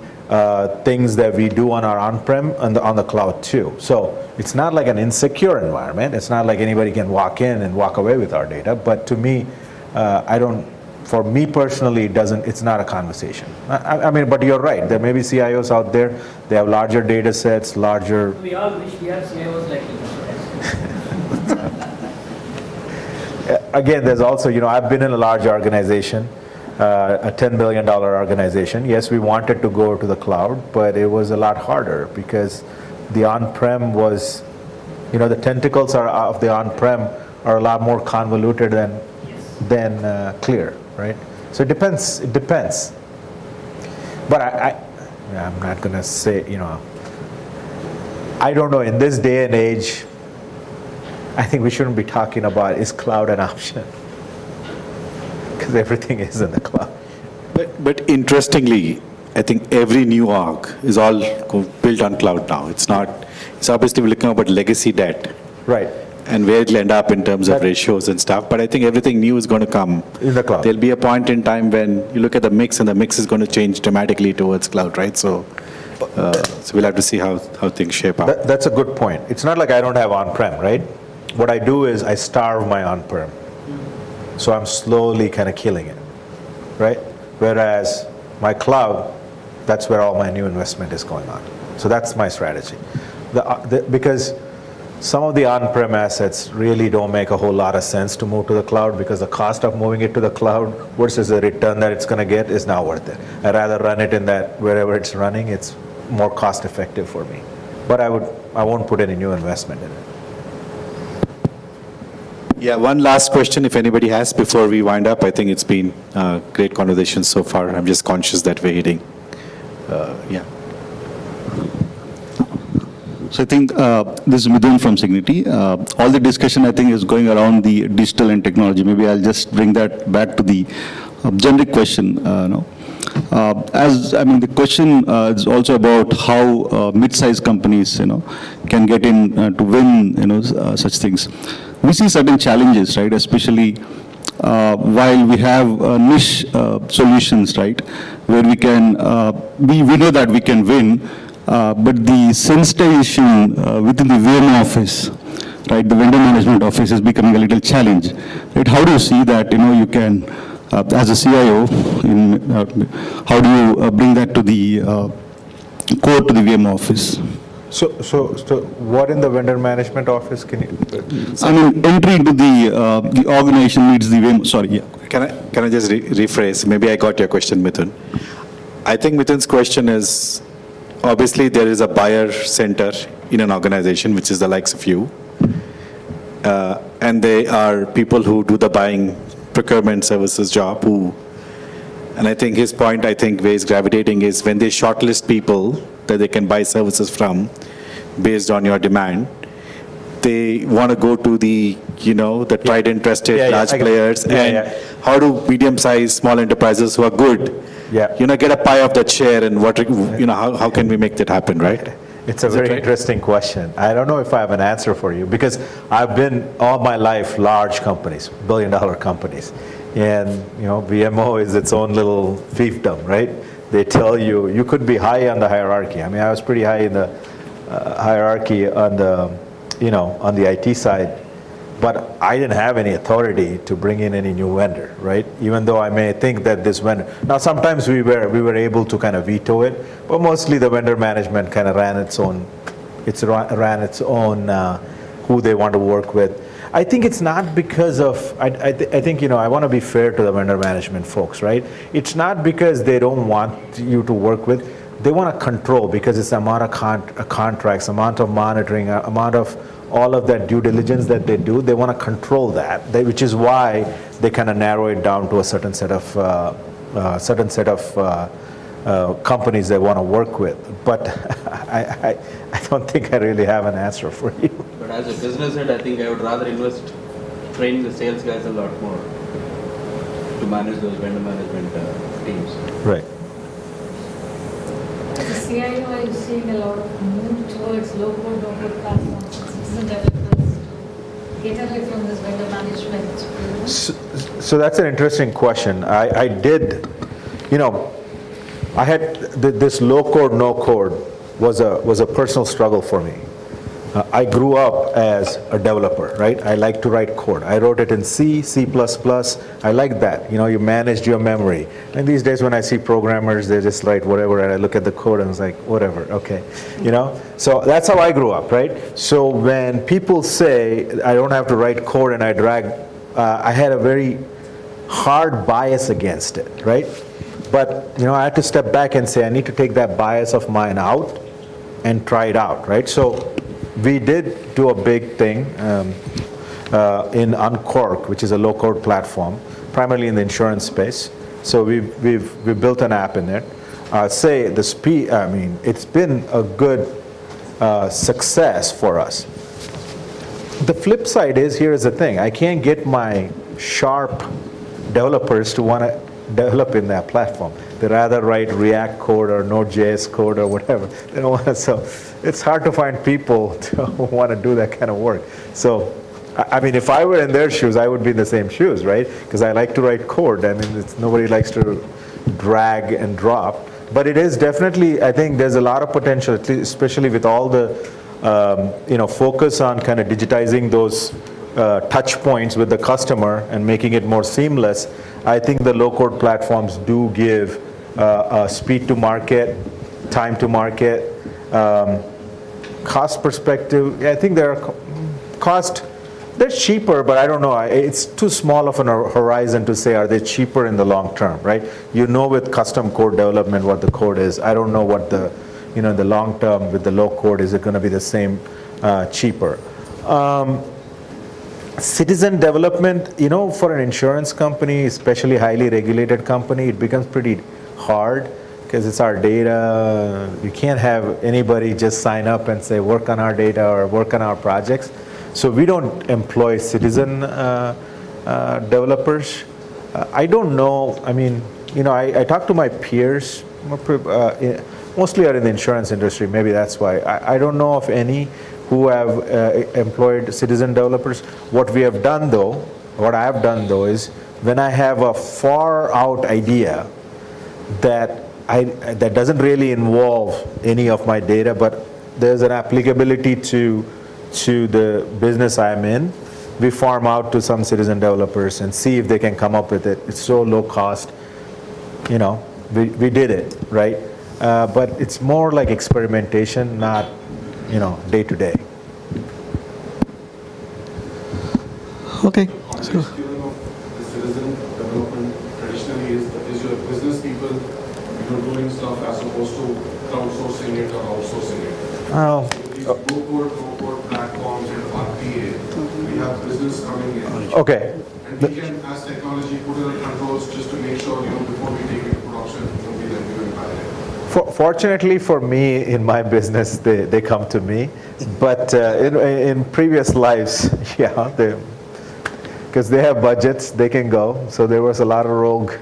things that we do on our on-prem and on the cloud too. So it's not like an insecure environment. It's not like anybody can walk in and walk away with our data. But to me, for me personally, it's not a conversation. But you're right. There may be CIOs out there. They have larger data sets, larger. We all wish we have CIOs like you. Again, there's also, I've been in a large organization. A $10 billion organization. Yes, we wanted to go to the cloud, but it was a lot harder because the on-prem was, the tentacles of the on-prem are a lot more convoluted than clear, right? So it depends. But I'm not going to say, I don't know, in this day and age, I think we shouldn't be talking about is cloud an option? Because everything is in the cloud. But interestingly, I think every new org is all built on cloud now. It's obviously we're looking about legacy debt. Right. And where it'll end up in terms of ratios and stuff. But I think everything new is going to come in the cloud. There'll be a point in time when you look at the mix, and the mix is going to change dramatically towards cloud, right? So we'll have to see how things shape up. That's a good point. It's not like I don't have on-prem, right? What I do is I starve my on-prem. So I'm slowly kind of killing it, right? Whereas my cloud, that's where all my new investment is going on. So that's my strategy. Because some of the on-prem assets really don't make a whole lot of sense to move to the cloud, because the cost of moving it to the cloud versus the return that it's going to get is not worth it. I'd rather run it in that wherever it's running, it's more cost effective for me. But I won't put any new investment in it. Yeah, one last question if anybody has before we wind up. I think it's been a great conversation so far. I'm just conscious that we're hitting. Yeah. So I think this is Midun from Signity. All the discussion I think is going around the digital and technology. Maybe I'll just bring that back to the generic question. The question is also about how mid-sized companies, can get in to win, such things. We see certain challenges, right? Especially while we have niche solutions, right, where we can, we know that we can win, but the sensitization within the VM office, right, the vendor management office is becoming a little challenge. Right? How do you see that, you can, as a CIO, how do you bring that to the core to the VM office? So what in the vendor management office can you? Entry into the organization needs the VM. Sorry, yeah. Can I just rephrase? Maybe I got your question, Mithun. I think Mithun's question is, obviously there is a buyer center in an organization, which is the likes of you, and they are people who do the buying, procurement services job. And I think his point, where he's gravitating is when they shortlist people that they can buy services from based on your demand, they want to go to the, the tried and trusted large players. How do medium-sized small enterprises who are good, get a pie of that share, and how can we make that happen, right? It's a very interesting question. I don't know if I have an answer for you, because I've been all my life large companies, billion-dollar companies. And, VMO is its own little fiefdom, right? They tell you, you could be high on the hierarchy. I was pretty high in the hierarchy on the, on the IT side, but I didn't have any authority to bring in any new vendor, right? Even though I may think that this vendor, now sometimes we were able to kind of veto it, but mostly the vendor management kind of ran its own, who they want to work with. I think it's not because of, I think, I want to be fair to the vendor management folks, right? It's not because they don't want you to work with, they want to control, because it's the amount of contracts, amount of monitoring, amount of all of that due diligence that they do, they want to control that, which is why they kind of narrow it down to a certain set of companies they want to work with. But I don't think I really have an answer for you. But as a business head, I think I would rather train the sales guys a lot more to manage those vendor management teams. Right. As a CIO, are you seeing a lot of move towards low-code, no-code platforms, citizen developers to get away from this vendor management? So that's an interesting question. I did, I had this low-code, no-code was a personal struggle for me. I grew up as a developer, right? I like to write code. I wrote it in C, C++. I like that. You managed your memory. And these days when I see programmers, they just write whatever, and I look at the code and it's like, whatever, okay. So that's how I grew up, right? So when people say I don't have to write code and I had a very hard bias against it, right? But I had to step back and say I need to take that bias of mine out and try it out, right? So we did do a big thing in Uncork, which is a low-code platform, primarily in the insurance space. So we've built an app in it. It's been a good success for us. The flip side is, here is the thing, I can't get my sharp developers to want to develop in that platform. They rather write React code or Node.js code or whatever. They don't want to, so it's hard to find people to want to do that kind of work. So, I mean, if I were in their shoes, I would be in the same shoes, right? Because I like to write code. I mean, nobody likes to drag and drop. But it is definitely, I think there's a lot of potential, especially with all the, focus on kind of digitizing those touch points with the customer and making it more seamless. I think the low-code platforms do give speed to market, time to market, cost perspective. I think there are they're cheaper, but I don't know. It's too small of an horizon to say, are they cheaper in the long term, right? You know with custom code development what the code is. I don't know what the, the long term with the low code, is it going to be the same cheaper? Citizen development, for an insurance company, especially highly regulated company, it becomes pretty hard because it's our data. You can't have anybody just sign up and say, work on our data or work on our projects. So we don't employ citizen developers. I don't know. I mean, I talk to my peers, mostly are in the insurance industry. Maybe that's why. I don't know of any who have employed citizen developers. What I have done though, is when I have a far out idea that doesn't really involve any of my data, but there's an applicability to the business I'm in, we farm out to some citizen developers and see if they can come up with it. It's so low cost, we did it, right? But it's more like experimentation, not, day to day. Okay. The citizen development traditionally is your business people, doing stuff as opposed to crowdsourcing it or outsourcing it. Oh. No-code platforms and RPA, we have business coming in. Okay. And we can, as technology, put in controls just to make sure, before we take it to production, we then do it. Fortunately for me, in my business, they come to me. But in previous lives, yeah, because they have budgets, they can go. So there was a lot of rogue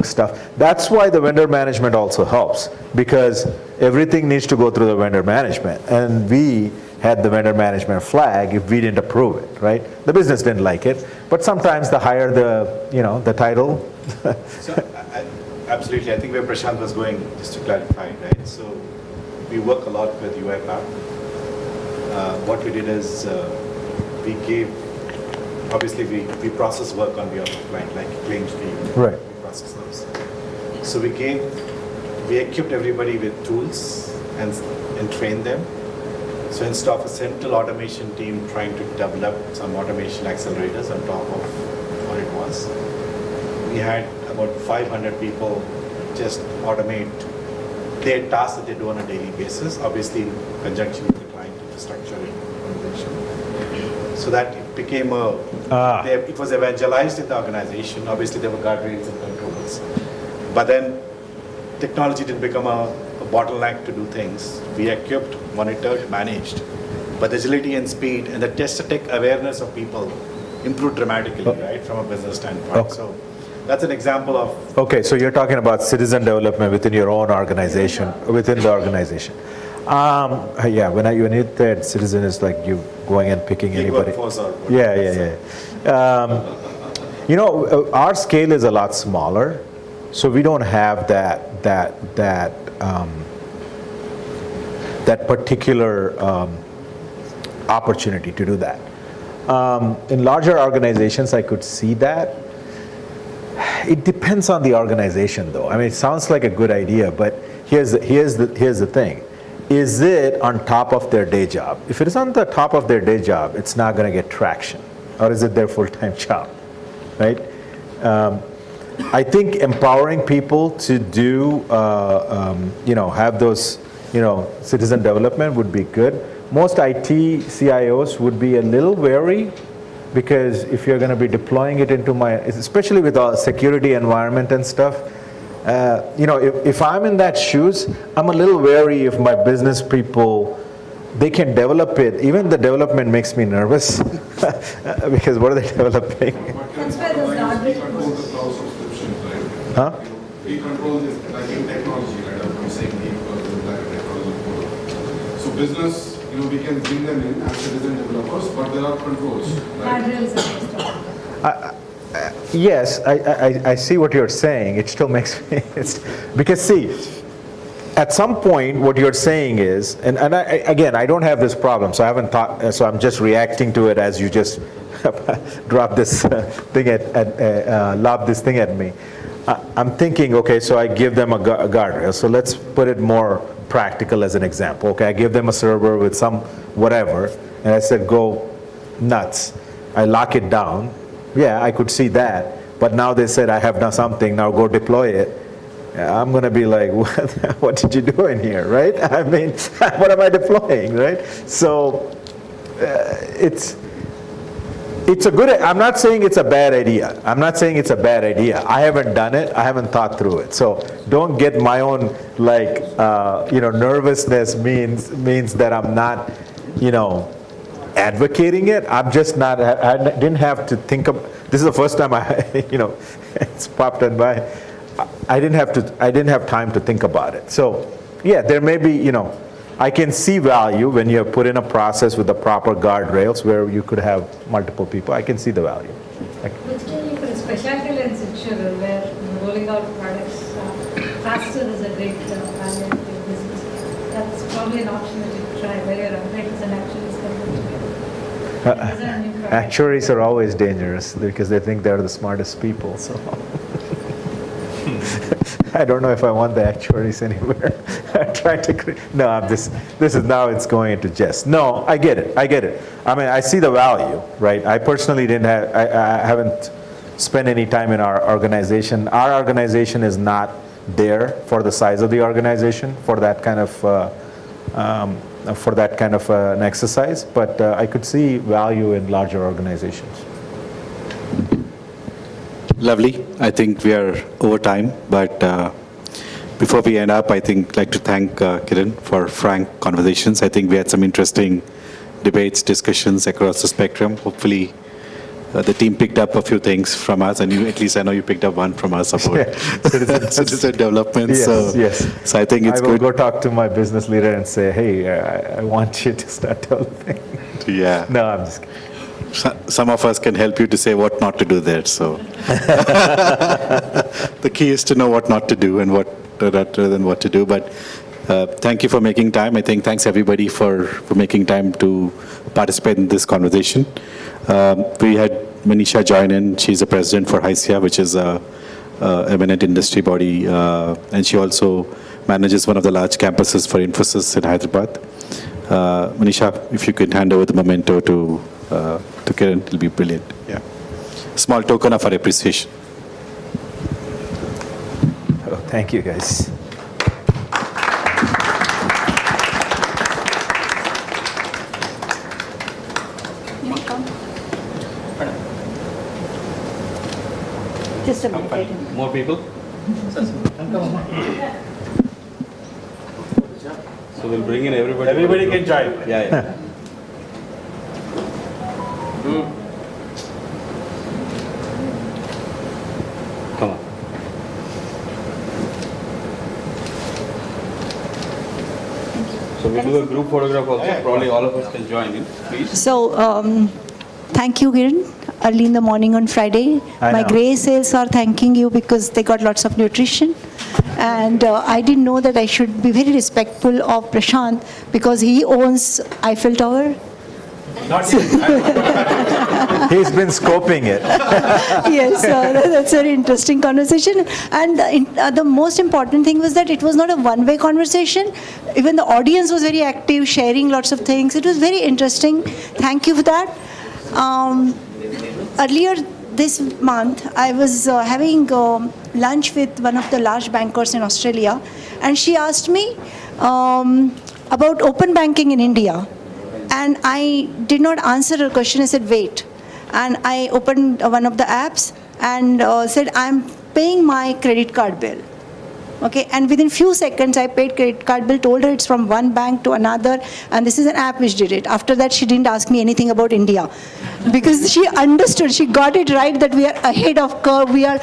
stuff. That's why the vendor management also helps, because everything needs to go through the vendor management. And we had the vendor management flag if we didn't approve it, right? The business didn't like it, but sometimes the higher the title. So, absolutely, I think where Prashant was going, just to clarify, right? So we work a lot with UiPath. What we did is we gave, obviously we process work on behalf of client, like claims fee. Right. So we equipped everybody with tools and trained them. So instead of a central automation team trying to develop some automation accelerators on top of what it was, we had about 500 people just automate their tasks that they do on a daily basis, obviously in conjunction with the client infrastructure and organization. So that it became it was evangelized in the organization. Obviously there were guardrails and controls. But then technology didn't become a bottleneck to do things. We equipped, monitored, managed. But the agility and speed and the tech awareness of people improved dramatically, right, from a business standpoint. Okay. So that's an example of... Okay, so you're talking about citizen development within your own organization, within the organization. Yeah, when you said citizen, is like you going and picking anybody. Yeah. Our scale is a lot smaller, so we don't have that particular opportunity to do that. In larger organizations, I could see that. It depends on the organization, though. I mean, it sounds like a good idea, but here's the thing. Is it on top of their day job? If it is on the top of their day job, it's not going to get traction. Or is it their full-time job, right? I think empowering people to do, have those, citizen development would be good. Most IT CIOs would be a little wary, because if you're going to be deploying it into especially with our security environment and stuff, if I'm in that shoes, I'm a little wary if my business people they can develop it. Even the development makes me nervous because what are they developing? That's why those We control the cloud subscriptions, right? Huh? We control this, like in technology, right? I'm saying we like a technology portal. So business, we can bring them in as citizen developers, but there are controls, right? guardrails are based on. Yes, I see what you're saying. It still makes me, because see, at some point what you're saying is, and again, I don't have this problem, so I haven't thought, so I'm just reacting to it as you just drop this thing lob this thing at me. I'm thinking, okay, so I give them a guardrail. So let's put it more practical as an example. Okay, I give them a server with some whatever, and I said, go nuts. I lock it down. Yeah, I could see that. But now they said, I have done something, now go deploy it. I'm going to be like, what did you do in here, right? I mean, what am I deploying, right? So it's a good, I'm not saying it's a bad idea. I'm not saying it's a bad idea. I haven't done it. I haven't thought through it. So don't get my own, like, nervousness means that I'm not, advocating it. I'm just not, I didn't have to think of, this is the first time it's popped in my, I didn't have time to think about it. So yeah, there may be, I can see value when you have put in a process with the proper guardrails where you could have multiple people. I can see the value. Particularly for a specialty lens insurer where rolling out products faster is a great value to your business. That's probably an option that you could try where your underwriters and actuaries can put together. Actuaries are always dangerous because they think they're the smartest people. So I don't know if I want the actuaries anywhere. Trying to no, this is now it's going into jest. No, I get it. I mean, I see the value, right? I personally didn't have, I haven't spent any time in our organization. Our organization is not there for the size of the organization for that kind of an exercise. But I could see value in larger organizations. Lovely. I think we are over time, but before we end up, I think I'd like to thank Kiran for frank conversations. I think we had some interesting debates, discussions across the spectrum. Hopefully, the team picked up a few things from us, and at least I know you picked up one from us about citizen development. Yes. So I think it's good. I will go talk to my business leader and say, hey, I want you to start developing. Yeah. No, I'm just kidding. Some of us can help you to say what not to do there. So the key is to know what not to do and what rather than what to do. But thank you for making time. I think thanks everybody for making time to participate in this conversation. We had Manisha join in. She's the president for HICIA, which is a eminent industry body, and she also manages one of the large campuses for Infosys in Hyderabad. Manisha, if you could hand over the memento to Kiran, it'll be brilliant. Yeah, small token of our appreciation. Oh, thank you, guys. Just a minute. More people? So we'll bring in everybody. Everybody can join. Yeah. Come on. So we'll do a group photograph also. Probably all of us can join in, please. So, thank you, Kiran. Early in the morning on Friday, my gray cells are thanking you because they got lots of nutrition. And I didn't know that I should be very respectful of Prashant because he owns Eiffel Tower. Not yet. He's been scoping it. Yes, that's a very interesting conversation. And the most important thing was that it was not a one-way conversation. Even the audience was very active, sharing lots of things. It was very interesting. Thank you for that. Earlier this month, I was having lunch with one of the large bankers in Australia, and she asked me about open banking in India. And I did not answer her question. I said, wait. And I opened one of the apps and said, I'm paying my credit card bill. Okay, and within few seconds, I paid credit card bill, told her it's from one bank to another, and this is an app which did it. After that, she didn't ask me anything about India, because she understood, she got it right that we are ahead of curve. We are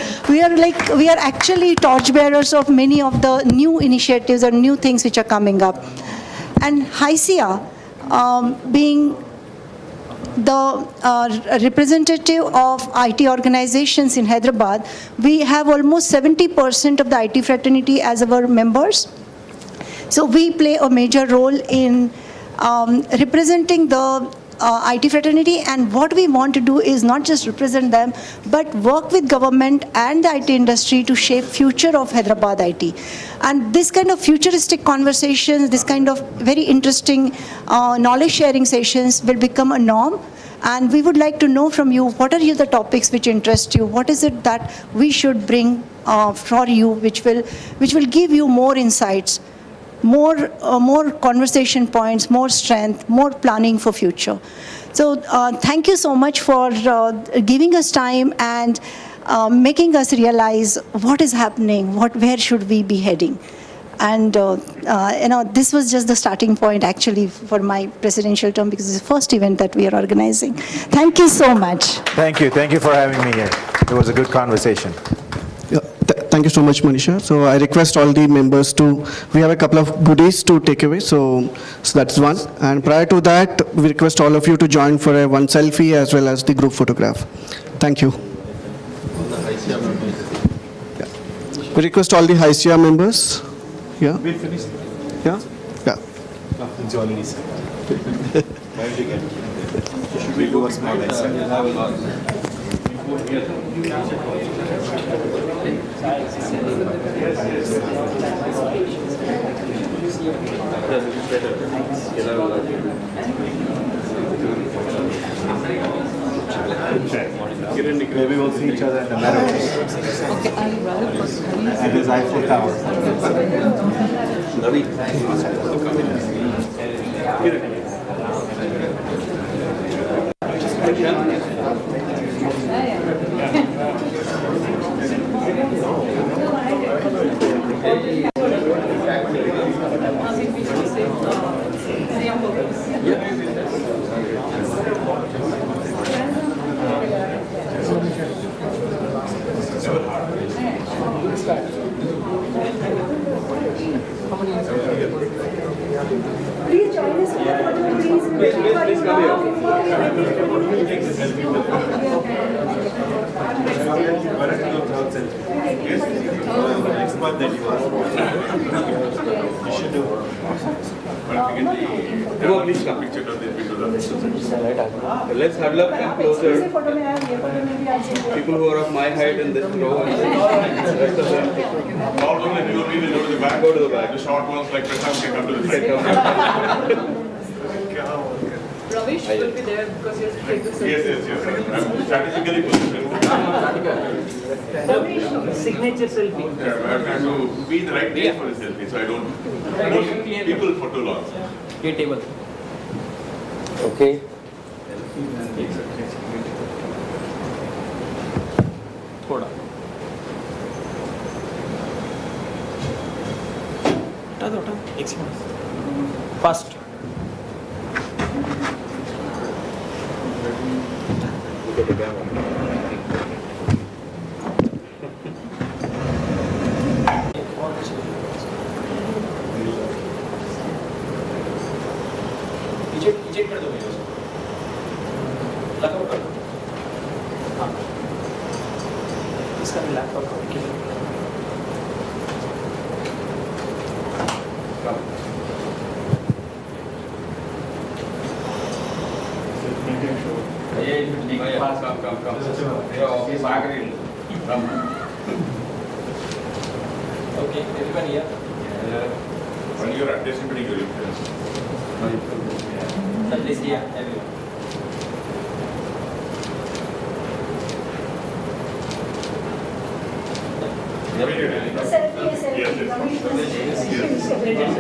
actually torchbearers of many of the new initiatives or new things which are coming up. And HYSIA, being the representative of IT organizations in Hyderabad, we have almost 70% of the IT fraternity as our members. So we play a major role in representing the IT fraternity, and what we want to do is not just represent them, but work with government and the IT industry to shape future of Hyderabad IT. And this kind of futuristic conversations, this kind of very interesting knowledge sharing sessions will become a norm. And we would like to know from you, what are the topics which interest you? What is it that we should bring for you, which will give you more insights, more conversation points, more strength, more planning for future. So thank you so much for giving us time and making us realize what is happening, where should we be heading. And this was just the starting point actually for my presidential term, because it's the first event that we are organizing. Thank you so much. Thank you for having me here. It was a good conversation. Thank you so much, Manisha. So I request all the members we have a couple of goodies to take away, so that's one. And prior to that, we request all of you to join for one selfie as well as the group photograph. Thank you. We request all the HYSIA members. Yeah? We finished. Yeah? Yeah. It's already said. Should we do a small exercise? Maybe we'll see each other in the metaverse. And his Eiffel Tower. Please join us for the photo, please. Please come here. Next month that you are. You should do. Please come. Let's huddle up, come closer. People who are of my height in this row and the rest of them. Normally, we will go to the back. Go to the back. The short ones like Prashant can come to the side. Ramesh will be there because he has to take the selfie. Yes. I'm strategically positioned. Signature selfie. I have to be the right place for the selfie, so I don't hold people for too long. Your table. Okay. First. Look at the camera. eject कर दो मेरे को लगाओ कर हाँ इसका भी laptop Come. Office come. Okay, everyone here. When you're anticipating your At least here, everyone. Selfie. Yes.